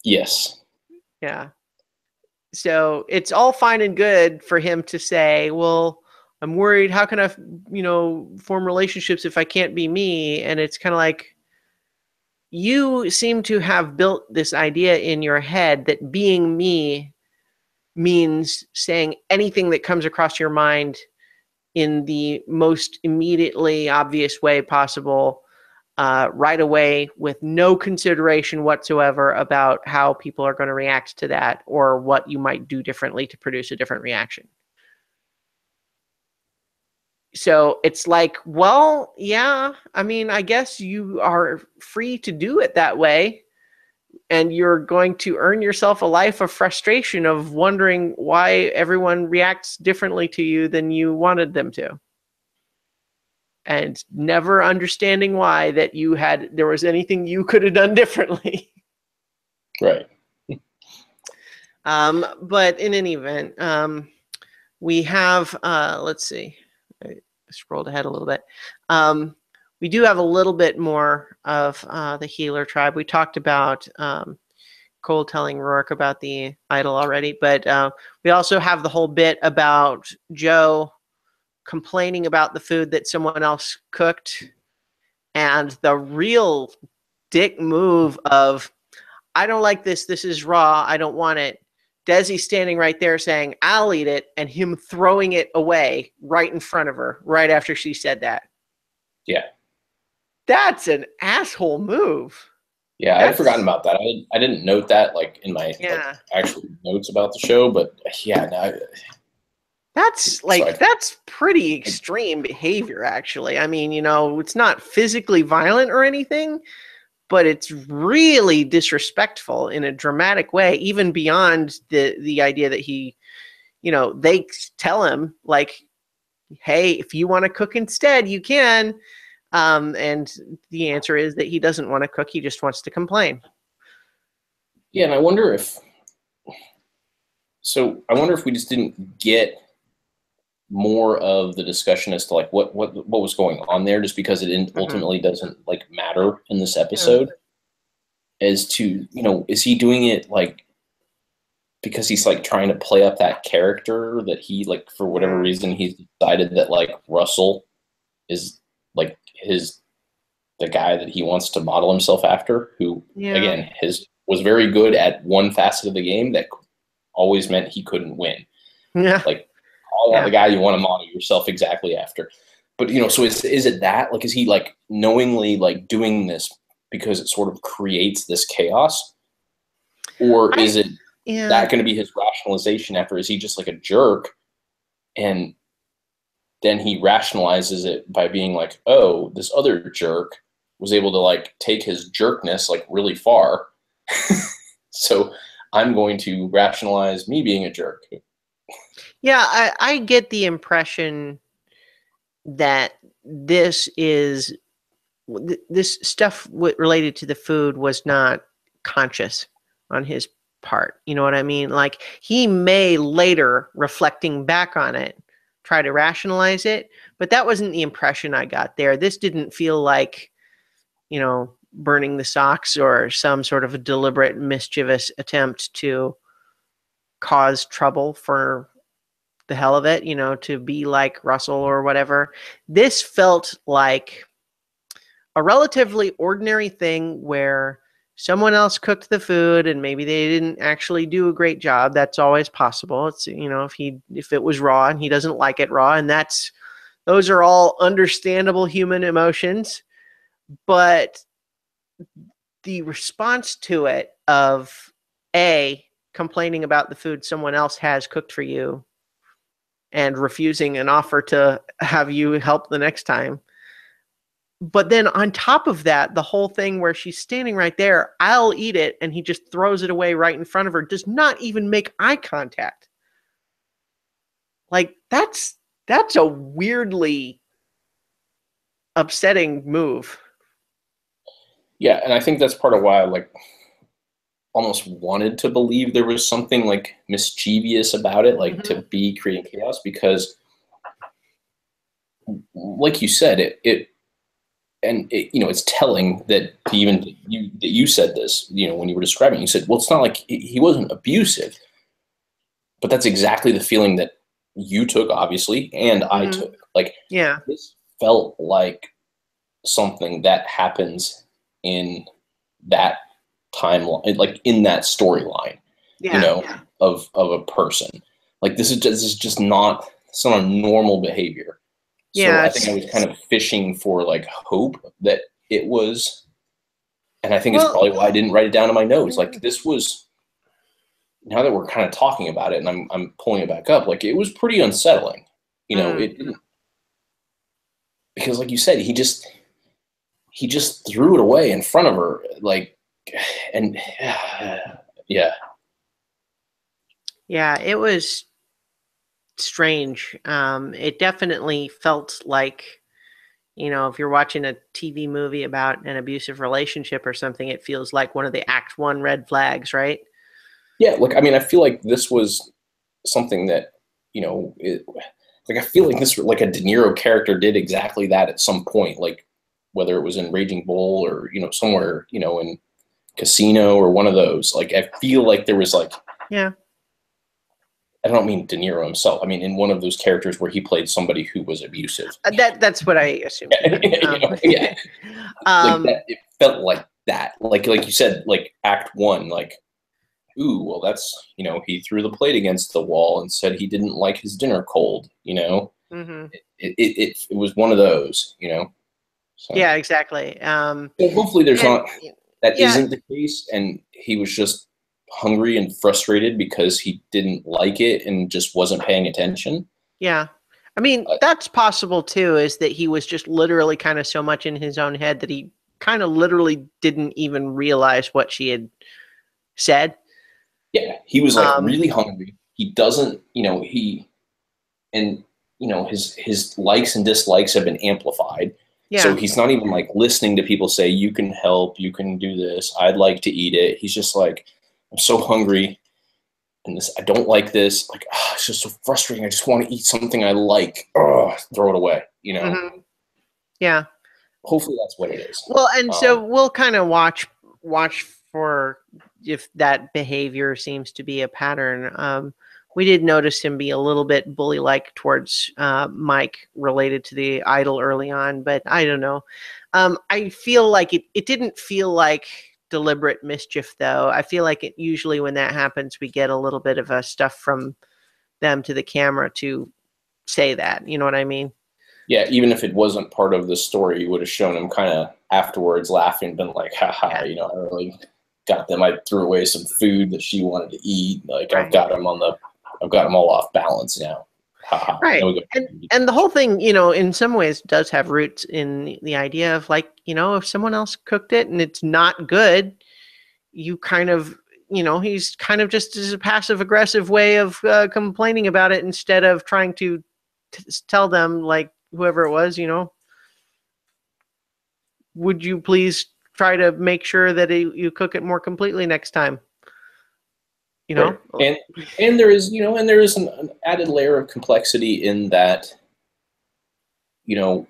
Yes. Yeah. So it's all fine and good for him to say, well, I'm worried, how can I, you know, form relationships if I can't be me? And it's kind of like, you seem to have built this idea in your head that being me means saying anything that comes across your mind in the most immediately obvious way possible, right away with no consideration whatsoever about how people are going to react to that or what you might do differently to produce a different reaction. So it's like, well, yeah, I mean, I guess you are free to do it that way. And you're going to earn yourself a life of frustration of wondering why everyone reacts differently to you than you wanted them to. And never understanding why there was anything you could have done differently. Right. But in any event, we have, let's see, I scrolled ahead a little bit. We do have a little bit more of the healer tribe. We talked about Cole telling Rourke about the idol already, but we also have the whole bit about Joe complaining about the food that someone else cooked, and the real dick move of, I don't like this, this is raw, I don't want it. Desi standing right there saying, I'll eat it, and him throwing it away right in front of her right after she said that. Yeah. That's an asshole move. Yeah, I had forgotten about that. I didn't note that like in my like, actual notes about the show, but yeah, no, that's pretty extreme behavior, actually. I mean, it's not physically violent or anything, but it's really disrespectful in a dramatic way, even beyond the idea that he, they tell him like, hey, if you want to cook instead, you can. And the answer is that he doesn't want to cook. He just wants to complain. Yeah, and I wonder if we just didn't get more of the discussion as to like what was going on there, just because it ultimately doesn't like matter in this episode. As to, is he doing it like because he's like trying to play up that character that he like, for whatever reason, he's decided that like Russell is like the guy that he wants to model himself after, who again was very good at one facet of the game that always meant he couldn't win. Yeah. Like the guy you want to model yourself exactly after. But so is it that, like, is he like knowingly like doing this because it sort of creates this chaos? Or is it that going to be his rationalization after? Is he just like a jerk and then he rationalizes it by being like, oh, this other jerk was able to like take his jerkness like really far. So I'm going to rationalize me being a jerk. Yeah, I get the impression that this stuff related to the food was not conscious on his part. You know what I mean? Like, he may later, reflecting back on it, try to rationalize it, but that wasn't the impression I got there. This didn't feel like, burning the socks or some sort of a deliberate mischievous attempt to cause trouble for the hell of it, to be like Russell or whatever. This felt like a relatively ordinary thing where someone else cooked the food and maybe they didn't actually do a great job. That's always possible. It's, if it was raw and he doesn't like it raw, and those are all understandable human emotions. But the response to it of complaining about the food someone else has cooked for you and refusing an offer to have you help the next time. But then on top of that, the whole thing where she's standing right there, I'll eat it, and he just throws it away right in front of her, does not even make eye contact. Like, that's a weirdly upsetting move. Yeah, and I think that's part of why I like almost wanted to believe there was something like mischievous about it, like to be creating chaos, because like you said, it's telling that you said this, when you were describing it, you said, well, it's not like he wasn't abusive, but that's exactly the feeling that you took, obviously, and I took. Like, this felt like something that happens in that timeline, like in that storyline, of a person. Like, this is just not, it's not a normal behavior. So I think I was kind of fishing for like hope that it was, and I think it's probably why I didn't write it down in my notes. Like, this was, now that we're kind of talking about it and I'm pulling it back up, like, it was pretty unsettling. You know, it didn't, because like you said, he just threw it away in front of her, like, and yeah. Yeah, it was strange. It definitely felt like, you know, if you're watching a TV movie about an abusive relationship or something, it feels like one of the Act 1 red flags, right? Yeah, like, I mean, I feel like this was something that, you know, like, I feel like this, like, a De Niro character did exactly that at some point, like, whether it was in Raging Bull or, you know, somewhere, you know, in Casino or one of those. Like, I feel like there was, like, Yeah. I don't mean De Niro himself. I mean, in one of those characters where he played somebody who was abusive. That's what I assumed. Yeah. Like that, it felt like that. Like you said, like Act 1, like, ooh, well, that's, you know, he threw the plate against the wall and said he didn't like his dinner cold, you know? It was one of those, you know? So, yeah, exactly. well, hopefully there's not, that yeah. isn't the case, and he was just hungry and frustrated because he didn't like it and just wasn't paying attention. Yeah. I mean, that's possible too, is that he was just literally kind of so much in his own head that he kind of literally didn't even realize what she had said. Yeah, he was like really hungry. He doesn't, you know, and you know, his likes and dislikes have been amplified. Yeah. So he's not even like listening to people say, you can help, you can do this, I'd like to eat it. He's just like, I'm so hungry and this, I don't like this. Like, oh, it's just so frustrating. I just want to eat something I like. Oh, throw it away, you know? Yeah. Hopefully that's what it is. Well, and so we'll kind of watch for if that behavior seems to be a pattern. We did notice him be a little bit bully-like towards Mike related to the idol early on, but I don't know. I feel like it didn't feel like deliberate mischief, though. I feel like it usually when that happens, we get a little bit of stuff from them to the camera to say that. You know what I mean? Yeah, even if it wasn't part of the story, you would have shown him kind of afterwards laughing, been like, haha, you know, I really got them. I threw away some food that she wanted to eat. Like, right. I've got them all off balance now. Haha. Right. And the whole thing, you know, in some ways does have roots in the idea of, like, you know, if someone else cooked it and it's not good, you kind of, you know, he's kind of just as a passive aggressive way of complaining about it instead of trying to tell them, like, whoever it was, you know, would you please try to make sure that you cook it more completely next time? You know, right. And there is, you know, and there is an added layer of complexity in that, you know,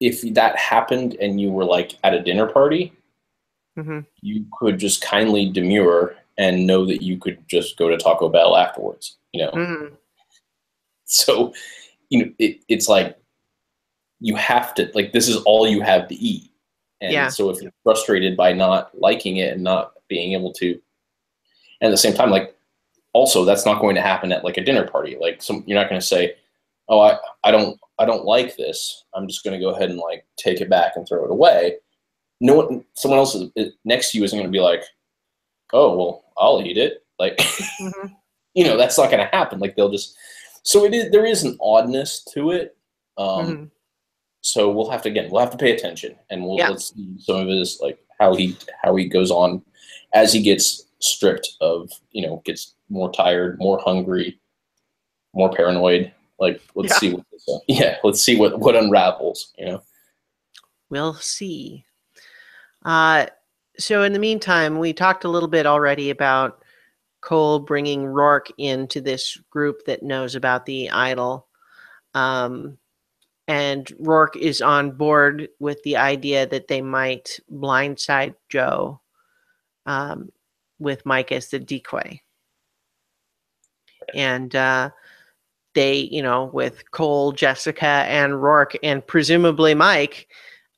if that happened and you were like at a dinner party, you could just kindly demur and know that you could just go to Taco Bell afterwards, you know? So, you know, it's like, you have to, like, this is all you have to eat. And so if you're frustrated by not liking it and not being able to, and at the same time, like, also that's not going to happen at like a dinner party. Like, you're not going to say, oh, I don't like this. I'm just going to go ahead and like take it back and throw it away. No one, someone else next to you isn't going to be like, oh, well, I'll eat it. Like, you know, that's not going to happen. Like, they'll just, so there is an oddness to it. So we'll have to pay attention, and let's see some of his, like, how he goes on as he gets stripped of, you know, gets more tired, more hungry, more paranoid. Like, let's see what let's see what unravels, you know. We'll see. So in the meantime, we talked a little bit already about Cole bringing Rourke into this group that knows about the idol. And Rourke is on board with the idea that they might blindside Joe with Mike as the decoy. And they, you know, with Cole, Jessica, and Rourke, and presumably Mike,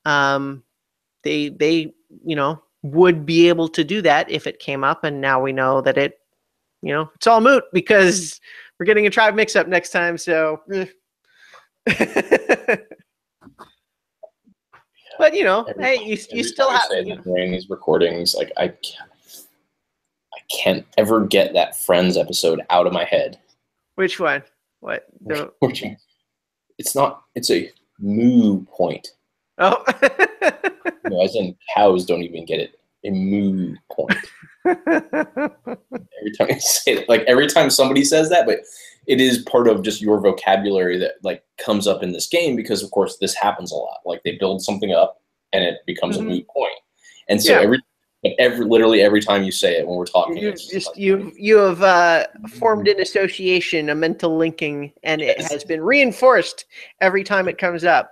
they you know, would be able to do that if it came up. And now we know that it, you know, it's all moot because we're getting a tribe mix-up next time. So But you know, Every, hey, you every still time you have say that during these recordings, like I can't ever get that Friends episode out of my head. which one? What the? It's not. It's a moo point. Oh. As in cows don't even get it. A moo point. Every time you say it, like every time somebody says that, but it is part of just your vocabulary that like comes up in this game because of course this happens a lot. Like they build something up and it becomes a moot point. And so literally every time you say it when we're talking, you have formed an association, a mental linking, and it has been reinforced every time it comes up.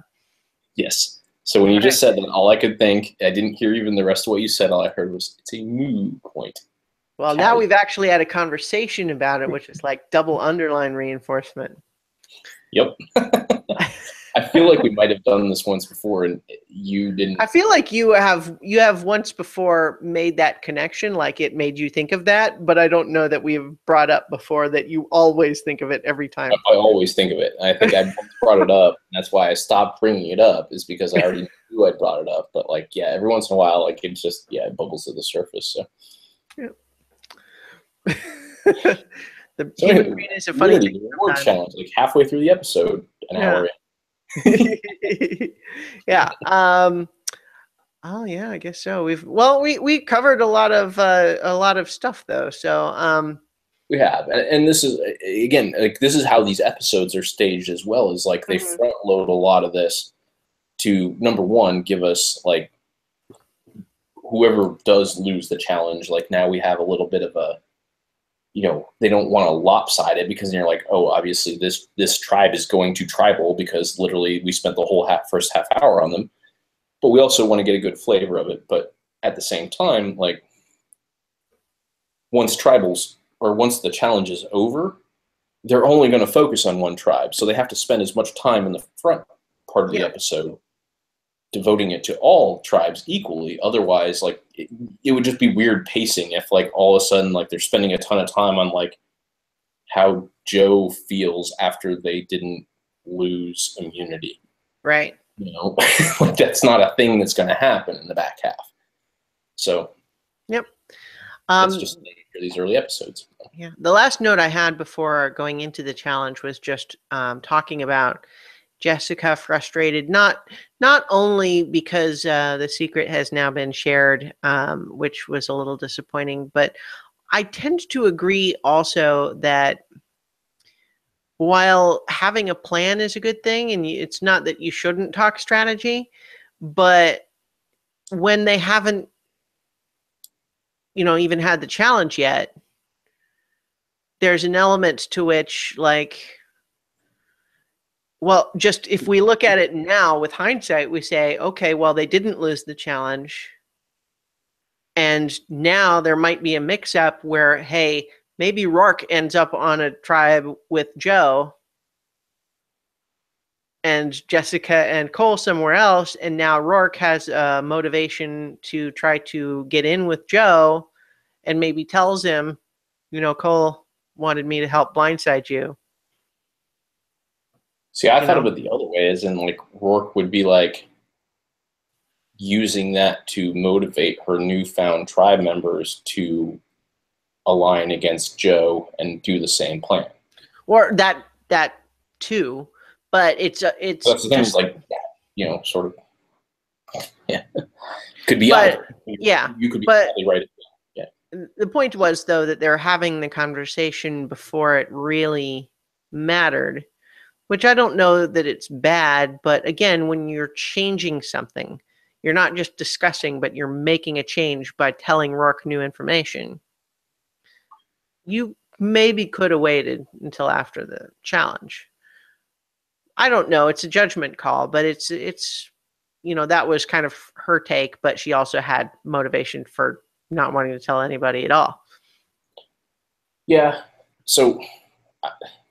Yes. So when you just said that, all I could think, I didn't hear even the rest of what you said. All I heard was, it's a moo point. Well, now we've actually had a conversation about it, which is like double underline reinforcement. Yep. I feel like we might have done this once before and you didn't. I feel like you have once before made that connection, like it made you think of that, but I don't know that we've brought up before that you always think of it every time. I always think of it. I think I brought it up. And that's why I stopped bringing it up, is because I already knew I brought it up. But like, yeah, every once in a while, like it just, it bubbles to the surface. So. Yeah. The human brain is a funny thing. The reward challenge, like halfway through the episode, an hour in. Yeah. Oh yeah, I guess so. We covered a lot of stuff though. So we have, and this is again, like this is how these episodes are staged as well. Is like they front load a lot of this to, number one, give us like whoever does lose the challenge. Like now we have a little bit of a, they don't want to lopside it because you're like, oh, obviously this tribe is going to tribal because literally we spent the whole first half hour on them. But we also want to get a good flavor of it. But at the same time, like once the challenge is over, they're only going to focus on one tribe. So they have to spend as much time in the front part of the episode devoting it to all tribes equally. Otherwise, like it would just be weird pacing if like all of a sudden like they're spending a ton of time on like how Joe feels after they didn't lose immunity. Right. Like that's not a thing that's going to happen in the back half. So, yep. It's just for these early episodes. Yeah. The last note I had before going into the challenge was just talking about Jessica frustrated, not only because the secret has now been shared, which was a little disappointing, but I tend to agree also that while having a plan is a good thing, and it's not that you shouldn't talk strategy, but when they haven't, even had the challenge yet, there's an element to which, like, well, just if we look at it now with hindsight, we say, okay, well, they didn't lose the challenge. And now there might be a mix-up where, hey, maybe Rourke ends up on a tribe with Joe and Jessica and Cole somewhere else, and now Rourke has a motivation to try to get in with Joe and maybe tells him, Cole wanted me to help blindside you. See, I thought of it the other way, as in like Rourke would be like using that to motivate her newfound tribe members to align against Joe and do the same plan. Or that too, but it's that's the thing, just like sort of, could be either. You could be totally right. Yeah. The point was though that they're having the conversation before it really mattered, which I don't know that it's bad, but again, when you're changing something, you're not just discussing, but you're making a change by telling Rourke new information. You maybe could have waited until after the challenge. I don't know. It's a judgment call, but it's that was kind of her take, but she also had motivation for not wanting to tell anybody at all. Yeah. So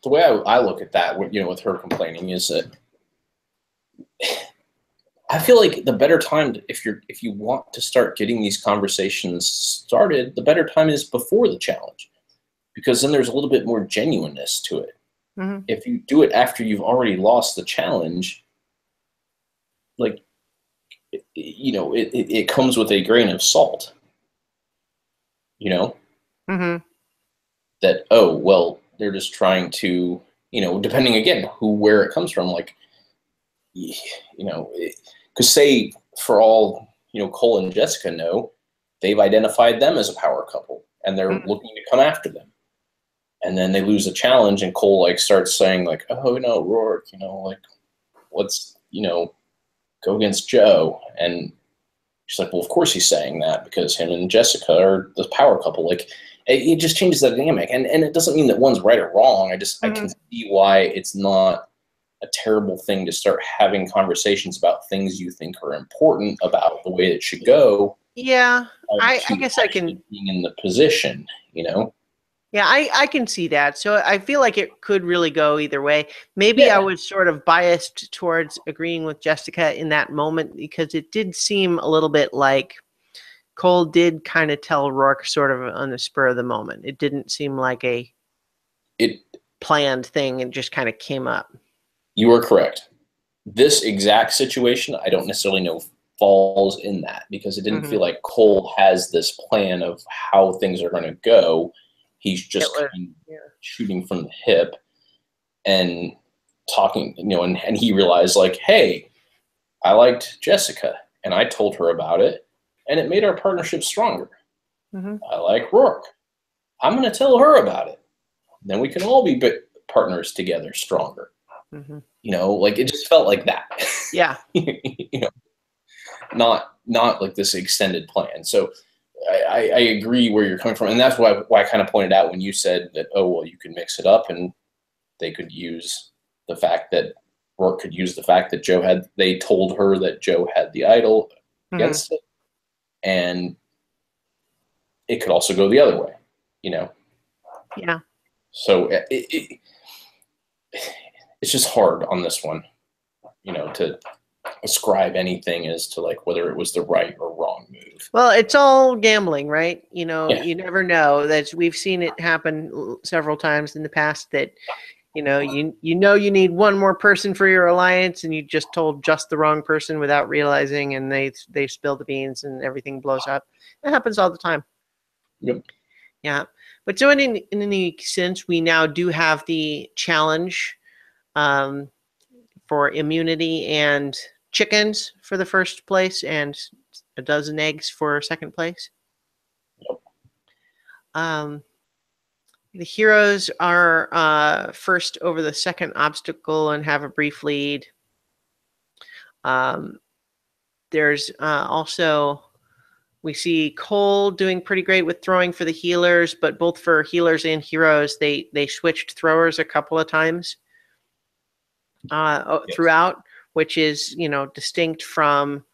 the way I look at that, with her complaining, is that I feel like the better time if you want to start getting these conversations started, the better time is before the challenge, because then there's a little bit more genuineness to it. Mm-hmm. If you do it after you've already lost the challenge, like it comes with a grain of salt. Mm-hmm. That, oh, well, they're just trying to, depending again where it comes from, like, because say for all Cole and Jessica know, they've identified them as a power couple and they're looking to come after them. And then they lose a challenge and Cole like starts saying like, oh no, Rourke, like, let's go against Joe. And she's like, well, of course he's saying that because him and Jessica are the power couple. Like, it just changes the dynamic. And it doesn't mean that one's right or wrong. I can see why it's not a terrible thing to start having conversations about things you think are important about the way it should go. Yeah, I guess I can being in the position, Yeah, I can see that. So I feel like it could really go either way. Maybe I was sort of biased towards agreeing with Jessica in that moment because it did seem a little bit like Cole did kind of tell Rourke sort of on the spur of the moment. It didn't seem like a planned thing. It just kind of came up. You are correct. This exact situation, I don't necessarily know falls in that because it didn't feel like Cole has this plan of how things are going to go. He's just shooting from the hip and talking, and he realized like, hey, I liked Jessica and I told her about it and it made our partnership stronger. I like Rourke. I'm going to tell her about it. Then we can all be partners together stronger. Like it just felt like that. Yeah. Not like this extended plan. So I agree where you're coming from. And that's why I kind of pointed out when you said that, oh, well, you could mix it up and they could use the fact that Rourke could use the fact that they told her that Joe had the idol against it. And it could also go the other way, Yeah. So it's just hard on this one, to ascribe anything as to like whether it was the right or wrong move. Well, it's all gambling, right? You never know. That we've seen it happen several times in the past that you need one more person for your alliance and you just told just the wrong person without realizing and they spill the beans and everything blows up. It happens all the time. Yep. Yeah. But so in any sense, we now do have the challenge for immunity and chickens for the first place and a dozen eggs for second place. Yep. The heroes are first over the second obstacle and have a brief lead. There's also, we see Cole doing pretty great with throwing for the healers, but both for healers and heroes, they switched throwers a couple of times throughout, which is, distinct from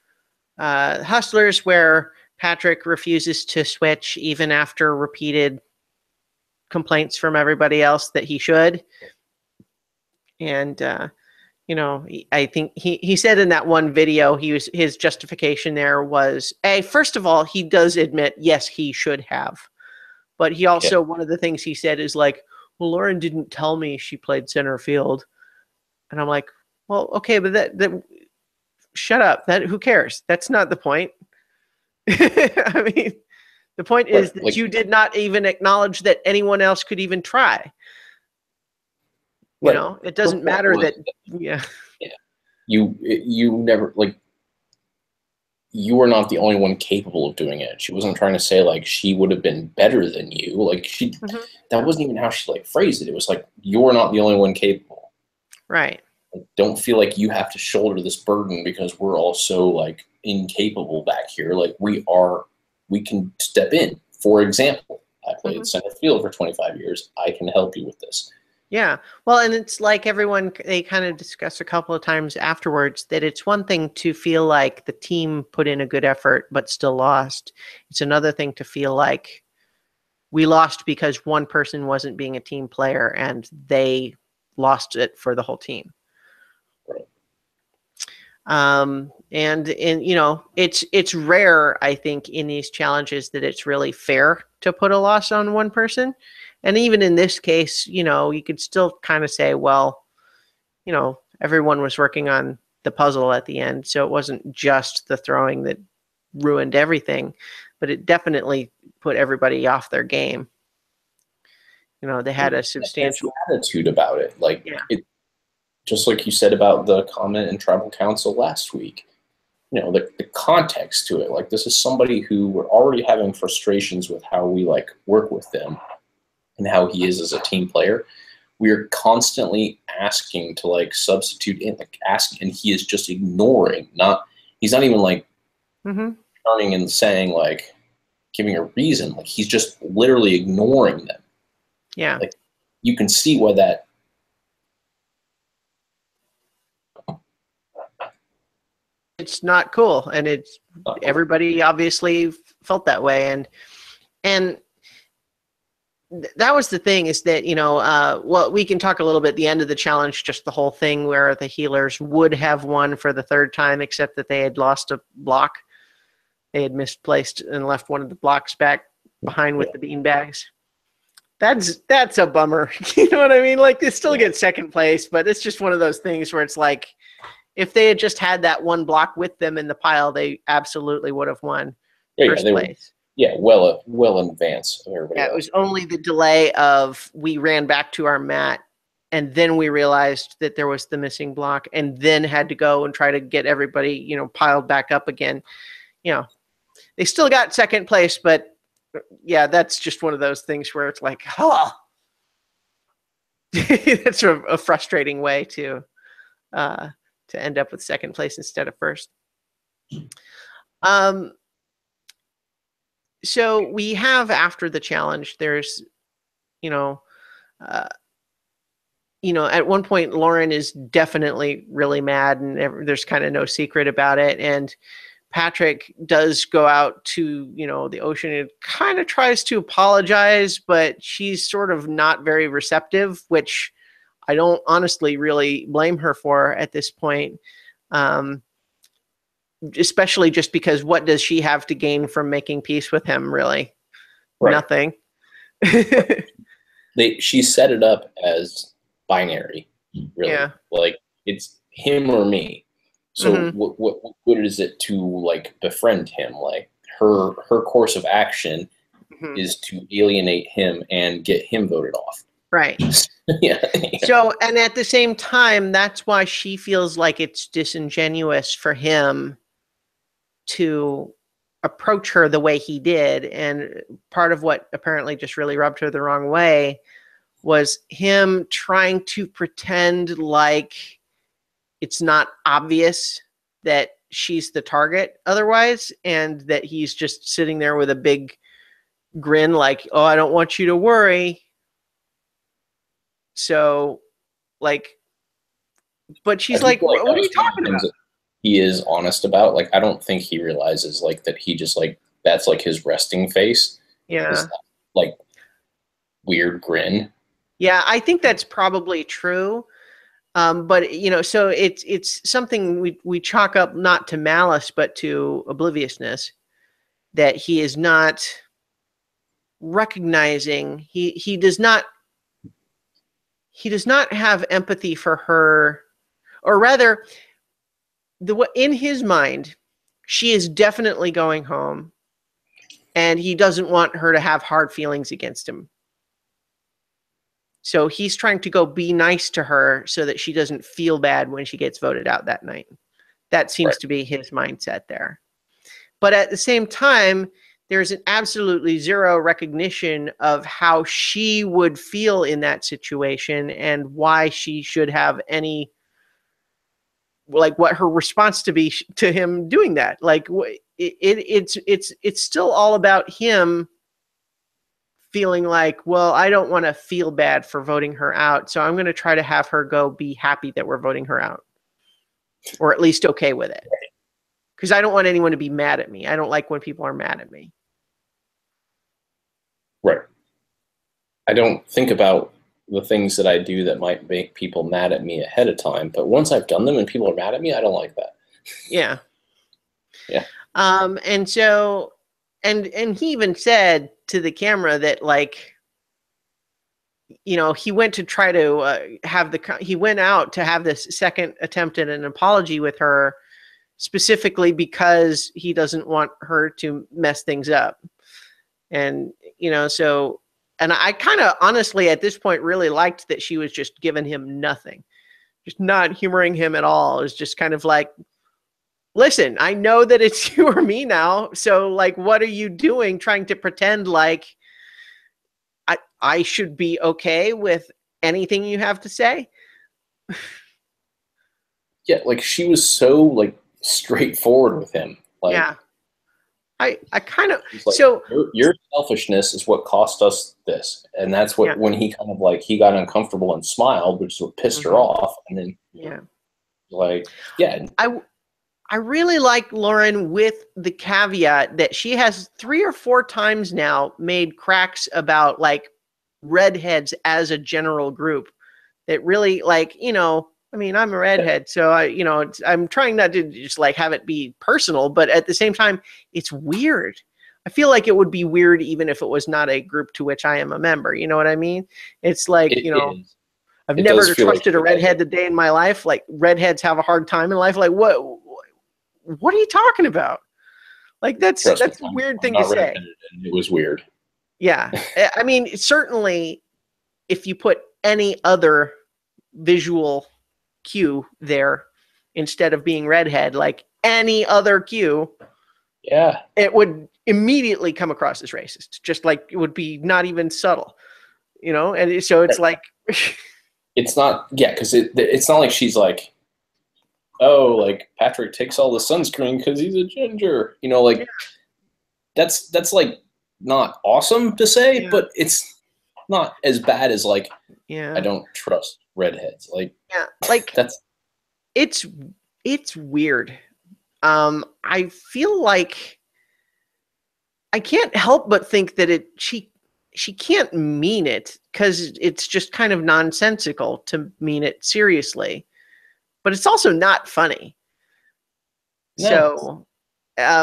Hustlers, where Patrick refuses to switch even after repeated complaints from everybody else that he should. And, I think he said in that one video, his justification there was, first of all, he does admit, yes, he should have. But he also, one of the things he said is like, well, Lauren didn't tell me she played center field. And I'm like, well, okay, but that shut up. Who cares? That's not the point. I mean, the point is that you did not even acknowledge that anyone else could even try. It doesn't matter that. Yeah. You never like. You were not the only one capable of doing it. She wasn't trying to say like she would have been better than you. Like that wasn't even how she like phrased it. It was like you're not the only one capable. Right. Like, don't feel like you have to shoulder this burden because we're all so like incapable back here. Like we can step in. For example, I played center field for 25 years. I can help you with this. Yeah. Well, and it's like they kind of discussed a couple of times afterwards that it's one thing to feel like the team put in a good effort but still lost. It's another thing to feel like we lost because one person wasn't being a team player and they lost it for the whole team. Right. And it's rare, I think, in these challenges that it's really fair to put a loss on one person. And even in this case, you could still kind of say, well, everyone was working on the puzzle at the end. So it wasn't just the throwing that ruined everything, but it definitely put everybody off their game. You know, they had a substantial attitude about it. Like, yeah. Just like you said about the comment in Tribal Council last week, you know, the context to it. Like, this is somebody who we're already having frustrations with how we like work with them and how he is as a team player. We are constantly asking to like substitute in, like ask, and he is just ignoring. He's not even like turning and saying like giving a reason. Like, he's just literally ignoring them. Yeah, like you can see why that. It's not cool, and it's everybody obviously felt that way, and that was the thing, is that, you know, well, we can talk a little bit at the end of the challenge, just the whole thing where the healers would have won for the third time, except that they had lost a block. They had misplaced and left one of the blocks back behind with the beanbags. That's a bummer. You know what I mean? Like, they still get second place, but it's just one of those things where it's like, if they had just had that one block with them in the pile, they absolutely would have won first place. Well in advance of everybody else. It was only the delay of we ran back to our mat, and then we realized that there was the missing block, and then had to go and try to get everybody, you know, piled back up again. You know, they still got second place, but yeah, that's just one of those things where it's like, oh, that's a frustrating way to end up with second place instead of first. So we have, after the challenge, there's, you know, at one point Lauren is definitely really mad, and there's kind of no secret about it. And Patrick does go out to, you know, the ocean and kind of tries to apologize, but she's sort of not very receptive, which I don't honestly really blame her for at this point. Especially just because what does she have to gain from making peace with him, really? Right. Nothing. She set it up as binary, really. Yeah. Like, it's him or me. So what good is it to like befriend him? Like, her course of action is to alienate him and get him voted off. Right. Yeah. So, and at the same time, that's why she feels like it's disingenuous for him to approach her the way he did. And part of what apparently just really rubbed her the wrong way was him trying to pretend like it's not obvious that she's the target otherwise, and that he's just sitting there with a big grin like, oh, I don't want you to worry. So, like, but she's like, what are you talking about? He is honest about, like, I don't think he realizes like that he just like, that's like his resting face. Yeah. That, like, weird grin. Yeah, I think that's probably true. But, you know, so it's something we chalk up not to malice, but to obliviousness, that he is not recognizing. He does not have empathy for her, or rather, in his mind, she is definitely going home, and he doesn't want her to have hard feelings against him. So he's trying to go be nice to her so that she doesn't feel bad when she gets voted out that night. That seems to be his mindset there. But at the same time, there's an absolutely zero recognition of how she would feel in that situation and why she should have any, like, what her response to be to him doing that. Like, it's still all about him feeling like, well, I don't want to feel bad for voting her out, so I'm going to try to have her go be happy that we're voting her out, or at least okay with it, because I don't want anyone to be mad at me. I don't like when people are mad at me. Right. I don't think about the things that I do that might make people mad at me ahead of time, but once I've done them and people are mad at me, I don't like that. Yeah. Yeah. And so, and he even said to the camera that, like, he went to try to he went out to have this second attempt at an apology with her, specifically because he doesn't want her to mess things up. And, so, and I kind of honestly at this point really liked that she was just giving him nothing, just not humoring him at all. It was just kind of like, listen, I know that it's you or me now. So like, what are you doing trying to pretend like I should be okay with anything you have to say? Yeah, like she was so like straightforward with him. Like, yeah. I kind of, like, so your selfishness is what cost us this. And that's what, when he kind of like, he got uncomfortable and smiled, which is what pissed her off. And then, like, yeah. I really like Lauren, with the caveat that she has 3 or 4 times now made cracks about like redheads as a general group that really like, I mean, I'm a redhead, so I'm trying not to just like have it be personal, but at the same time, it's weird. I feel like it would be weird even if it was not a group to which I am a member. You know what I mean? It's like, I've never trusted a redhead a day in my life. Like redheads have a hard time in life. Like what are you talking about? Like that's a weird thing to say. It was weird. Yeah. I mean, certainly if you put any other visual cue there instead of being redhead, like any other cue, it would immediately come across as racist. Just like it would be not even subtle, and so it's like it's not, because it's not like she's like, oh, like Patrick takes all the sunscreen because he's a ginger, that's like not awesome to say, but it's not as bad as like, I don't trust redheads. Like, that's, it's weird. I feel like I can't help but think that she can't mean it, because it's just kind of nonsensical to mean it seriously, but it's also not funny. No. So,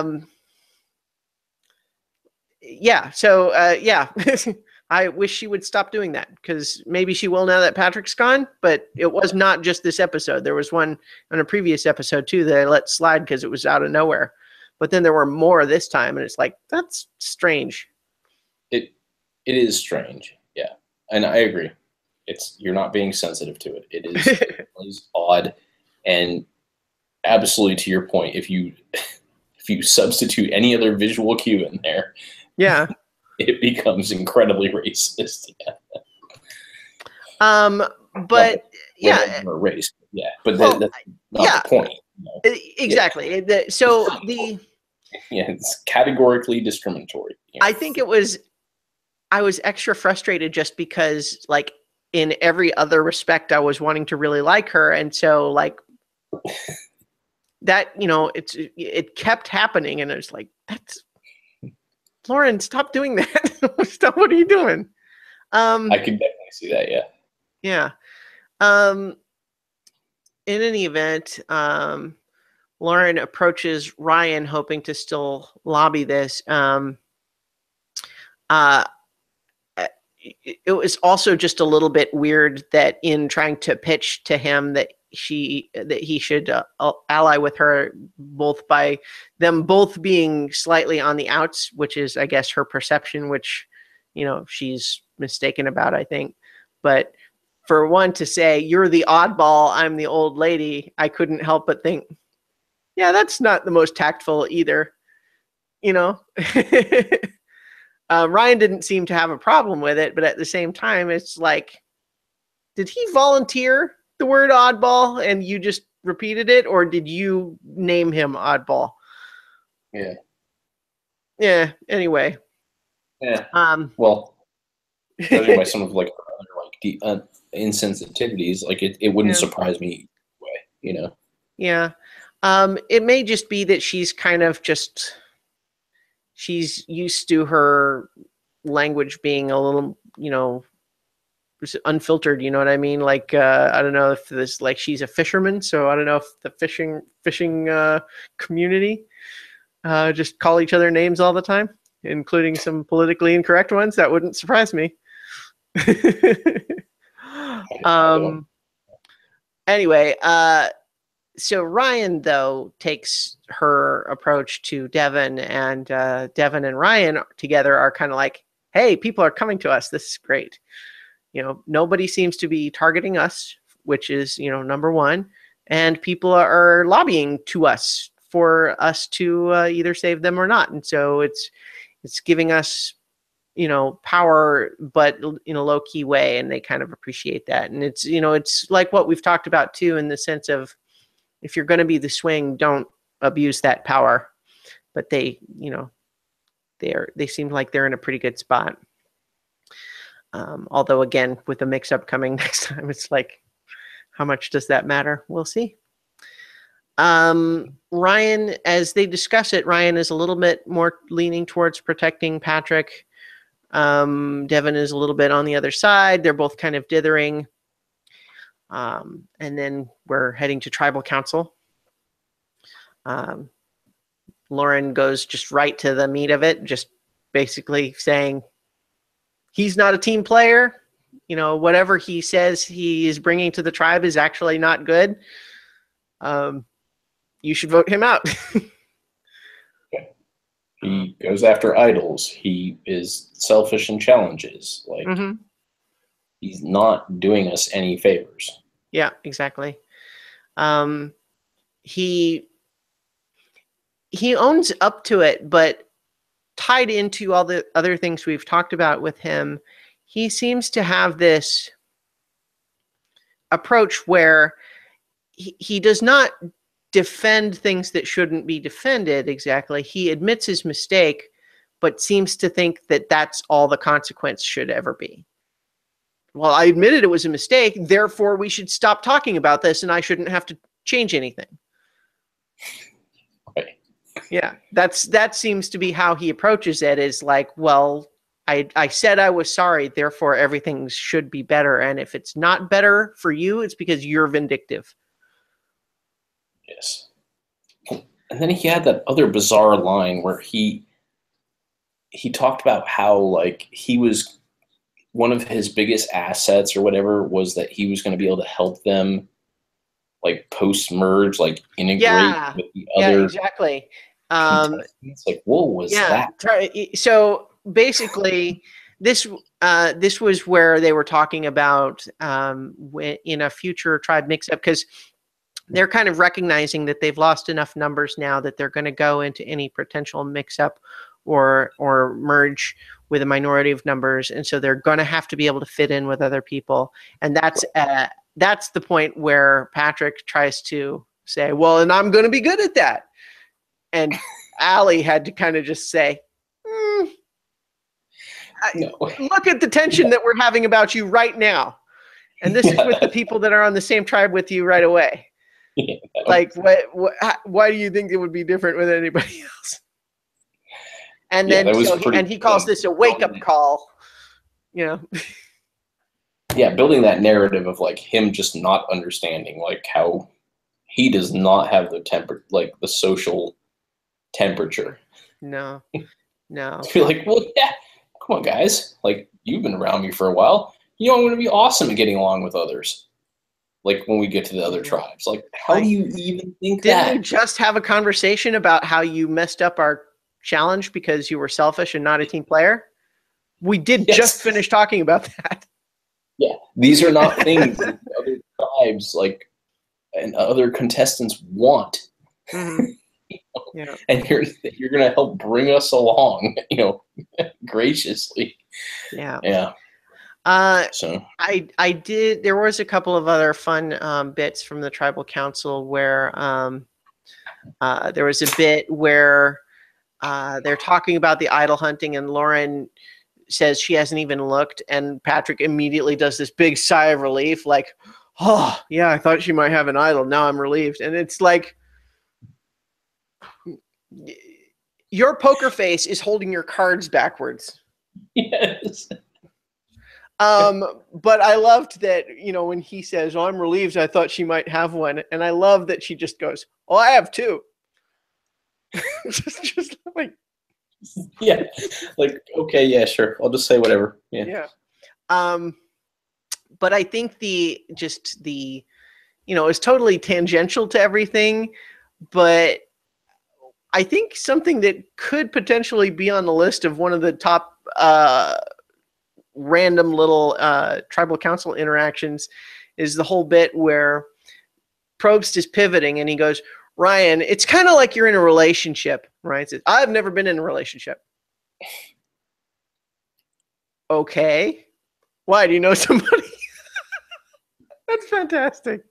I wish she would stop doing that, because maybe she will now that Patrick's gone, but it was not just this episode. There was one on a previous episode too that I let slide because it was out of nowhere. But then there were more this time, and it's like, that's strange. It is strange. Yeah. And I agree. You're not being sensitive to it. It is odd. And absolutely, to your point, if you substitute any other visual cue in there, it becomes incredibly racist. But race, but that's not the point. Exactly. It's categorically discriminatory. I think I was extra frustrated just because, like, in every other respect, I was wanting to really like her, and so like that, it kept happening, and it's like, that's Lauren, stop doing that. Stop. What are you doing? I can definitely see that. Yeah. Yeah. In any event, Lauren approaches Ryan hoping to still lobby this. It was also just a little bit weird that in trying to pitch to him that he should ally with her, both by them both being slightly on the outs, which is, I guess, her perception, which, she's mistaken about, I think. But for one to say, you're the oddball, I'm the old lady, I couldn't help but think, yeah, that's not the most tactful either. Ryan didn't seem to have a problem with it, but at the same time, it's like, did he volunteer the word oddball and you just repeated it, or did you name him oddball? Yeah. Anyway. Yeah. Well, judging by some of like the insensitivities, like it wouldn't surprise me anyway, Yeah. It may just be that she's kind of just, she's used to her language being a little, unfiltered, you know what I mean? Like, I don't know if this, like, she's a fisherman, so I don't know if the fishing community just call each other names all the time, including some politically incorrect ones. That wouldn't surprise me. um. Anyway, so Ryan though takes her approach to Devin, and Devin and Ryan together are kind of like, "Hey, people are coming to us. This is great. Nobody seems to be targeting us, which is number one, and people are lobbying to us for us to either save them or not, and so it's giving us power, but in a low key way, and they kind of appreciate that, and it's like what we've talked about too, in the sense of, if you're going to be the swing, don't abuse that power. But they seem like they're in a pretty good spot. Although, again, with the mix-up coming next time, it's like, how much does that matter? We'll see. Ryan, as they discuss it, Ryan is a little bit more leaning towards protecting Patrick. Devin is a little bit on the other side. They're both kind of dithering. And then we're heading to tribal council. Lauren goes just right to the meat of it, just basically saying he's not a team player. Whatever he says he is bringing to the tribe is actually not good. You should vote him out. He goes after idols. He is selfish in challenges. Like, he's not doing us any favors. Yeah, exactly. He owns up to it, but tied into all the other things we've talked about with him, he seems to have this approach where he does not defend things that shouldn't be defended exactly. He admits his mistake, but seems to think that that's all the consequence should ever be. Well, I admitted it was a mistake, therefore we should stop talking about this and I shouldn't have to change anything. Right. Yeah, that seems to be how he approaches it, is like, well, I said I was sorry, therefore everything should be better. And if it's not better for you, it's because you're vindictive. Yes. And then he had that other bizarre line where he talked about how, like, he was, one of his biggest assets or whatever was that he was going to be able to help them, like, post-merge, like, integrate with the other. Yeah, exactly. It's like, what was that? So basically, this was where they were talking about in a future tribe mix-up, because they're kind of recognizing that they've lost enough numbers now that they're going to go into any potential mix-up or merge with a minority of numbers, and so they're going to have to be able to fit in with other people. And that's the point where Patrick tries to say, well, and I'm going to be good at that. And Allie had to kind of just say, No. Look at the tension that we're having about you right now. And this is with the people that are on the same tribe with you right away. Yeah, like, why do you think it would be different with anybody else? And then, he calls this a wake-up call. Yeah, building that narrative of, like, him just not understanding, like, how he does not have the the social temperature. No. To be like, well, yeah, come on, guys. Like, you've been around me for a while. I'm going to be awesome at getting along with others. Like, when we get to the other tribes. Like, how do you even think that? Didn't we just have a conversation about how you messed up our challenge because you were selfish and not a team player? We did just finish talking about that. Yeah, these are not things that other tribes, like, and other contestants want. Mm-hmm. Yeah. And you're going to help bring us along, graciously. Yeah. Yeah. So I did. There was a couple of other fun bits from the tribal council where there was a bit where they're talking about the idol hunting, and Lauren says she hasn't even looked, and Patrick immediately does this big sigh of relief, like, oh yeah, I thought she might have an idol. Now I'm relieved. And it's like, your poker face is holding your cards backwards. Yes. But I loved that, when he says, oh, I'm relieved, I thought she might have one. And I love that she just goes, oh, I have two. just like, yeah. Like, okay, yeah, sure. I'll just say whatever. Yeah. Yeah. But I think it's totally tangential to everything, but I think something that could potentially be on the list of one of the top random little tribal council interactions is the whole bit where Probst is pivoting and he goes, Ryan, it's kind of like you're in a relationship. Ryan says, I've never been in a relationship. Okay. Why? Do you know somebody? That's fantastic.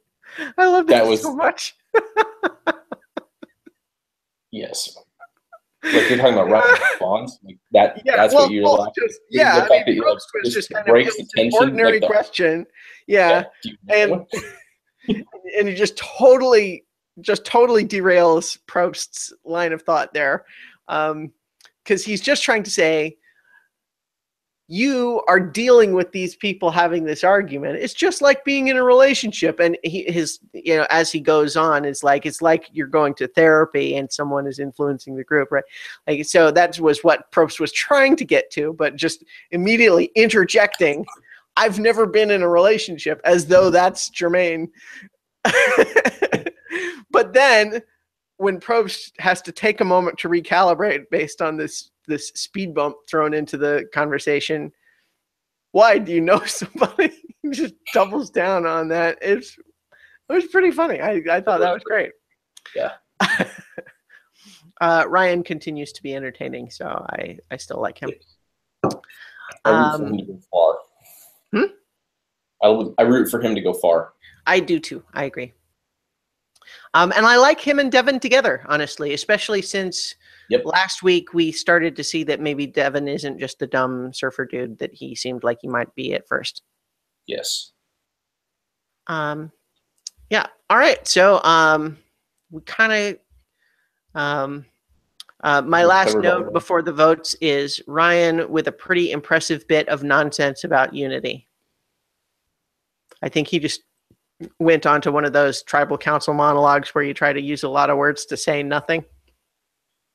I love that so much. Yes. Like you're talking about Ryan's response, like that. Yeah, that's what you're like. Yeah, I mean, Probst was just kind breaks of the tension. Ordinary question. Yeah, and he just totally derails Probst's line of thought there, because he's just trying to say, you are dealing with these people having this argument. It's just like being in a relationship. And as he goes on, it's like you're going to therapy and someone is influencing the group, right? Like, so that was what Probst was trying to get to, but just immediately interjecting, I've never been in a relationship, as though that's germane. But then when Probst has to take a moment to recalibrate based on this speed bump thrown into the conversation, why, do you know somebody? He just doubles down on that. It was pretty funny. I thought that was great. Yeah. Ryan continues to be entertaining, so I still like him. I root for him to go far. I root for him to go far. I do too. I agree. And I like him and Devin together, honestly, especially since last week we started to see that maybe Devin isn't just the dumb surfer dude that he seemed like he might be at first. Yes. Yeah. All right. So we kind of my last note before the votes is Ryan with a pretty impressive bit of nonsense about unity. I think he just went on to one of those tribal council monologues where you try to use a lot of words to say nothing.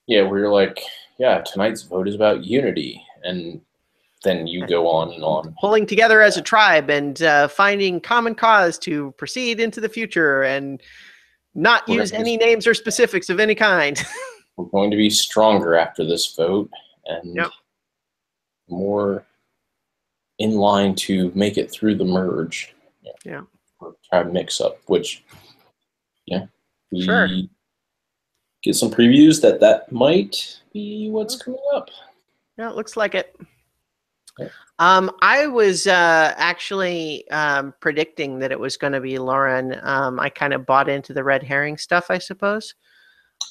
Yeah, where you're like, yeah, tonight's vote is about unity. And then you go on and on. Pulling together as a tribe and finding common cause to proceed into the future and not use any names or specifics of any kind. We're going to be stronger after this vote and more in line to make it through the merge. Yeah. Tribe mix-up, which, we get some previews that might be what's coming up. Yeah, it looks like it. Yeah. I was actually predicting that it was going to be Lauren. I kind of bought into the red herring stuff, I suppose.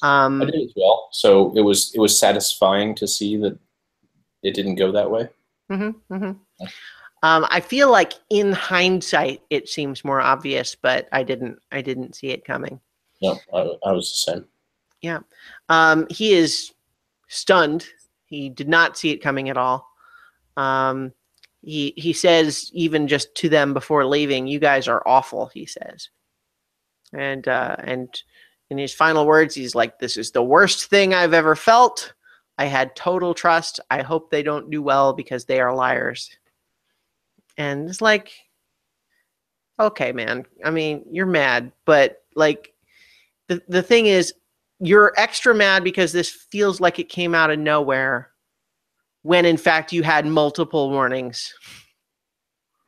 I did as well. So it was satisfying to see that it didn't go that way. Mm-hmm, mm-hmm. Yeah. I feel like in hindsight it seems more obvious, but I didn't see it coming. No, I was the same. Yeah. He is stunned. He did not see it coming at all. He says, even just to them before leaving, you guys are awful, he says. And in his final words, he's like, this is the worst thing I've ever felt. I had total trust. I hope they don't do well because they are liars. And it's like, okay, man. I mean, you're mad, but like the thing is, you're extra mad because this feels like it came out of nowhere when in fact you had multiple warnings.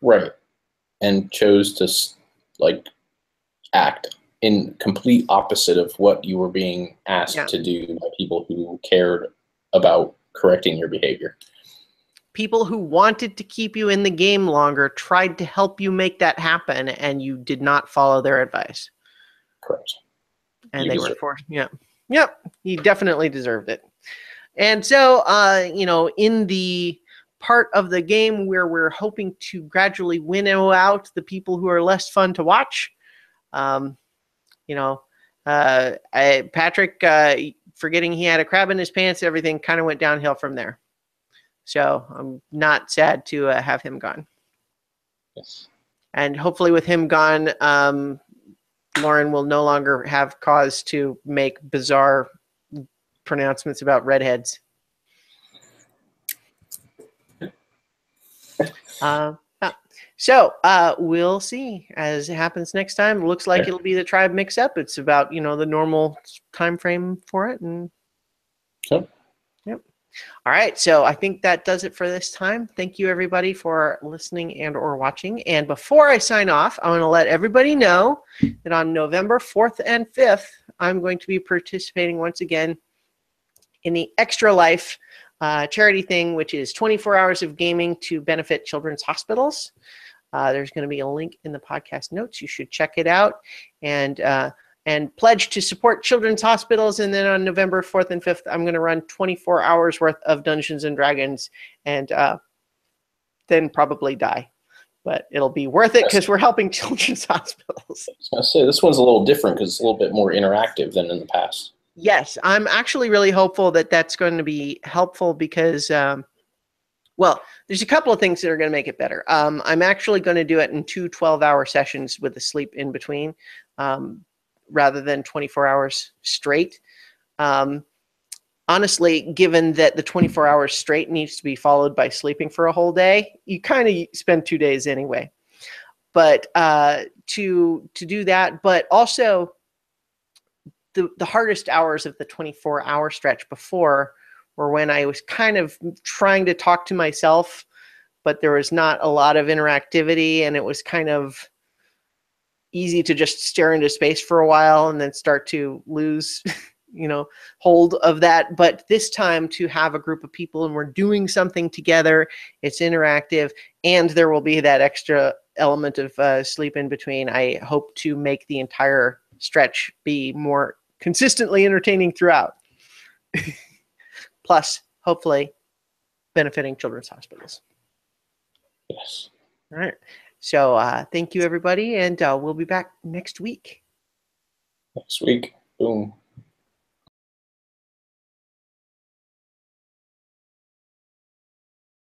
Right. And chose to act in complete opposite of what you were being asked to do by people who cared about correcting your behavior. People who wanted to keep you in the game longer tried to help you make that happen, and you did not follow their advice. Correct. And they were forced. Yeah. Yep. He definitely deserved it. And so, in the part of the game where we're hoping to gradually winnow out the people who are less fun to watch, Patrick, forgetting he had a crab in his pants, everything kind of went downhill from there. So I'm not sad to have him gone. Yes. And hopefully with him gone, Lauren will no longer have cause to make bizarre pronouncements about redheads. So we'll see as it happens next time. It looks like it'll be the tribe mix-up. It's about, you know, the normal time frame for it. And Yep. All right. So I think that does it for this time. Thank you, everybody, for listening and or watching. And before I sign off, I want to let everybody know that on November 4th and 5th, I'm going to be participating once again in the Extra Life charity thing, which is 24 hours of gaming to benefit children's hospitals. There's going to be a link in the podcast notes. You should check it out and pledge to support children's hospitals. And then on November 4th and 5th, I'm going to run 24 hours worth of Dungeons and Dragons and then probably die. But it'll be worth it because we're helping children's hospitals. I was going to say, this one's a little different because it's a little bit more interactive than in the past. Yes, I'm actually really hopeful that that's going to be helpful because well, there's a couple of things that are going to make it better. I'm actually going to do it in 2 12-hour sessions with a sleep in between rather than 24 hours straight. Honestly, given that the 24 hours straight needs to be followed by sleeping for a whole day, you kind of spend 2 days anyway. But to do that, but also the hardest hours of the 24-hour stretch before were when I was kind of trying to talk to myself, but there was not a lot of interactivity, and it was kind of easy to just stare into space for a while and then start to lose, you know, hold of that. But this time to have a group of people and we're doing something together, it's interactive, and there will be that extra element of sleep in between. I hope to make the entire stretch be more consistently entertaining throughout. Plus, hopefully, benefiting children's hospitals. Yes. All right. So thank you, everybody, and we'll be back next week. Next week. Boom.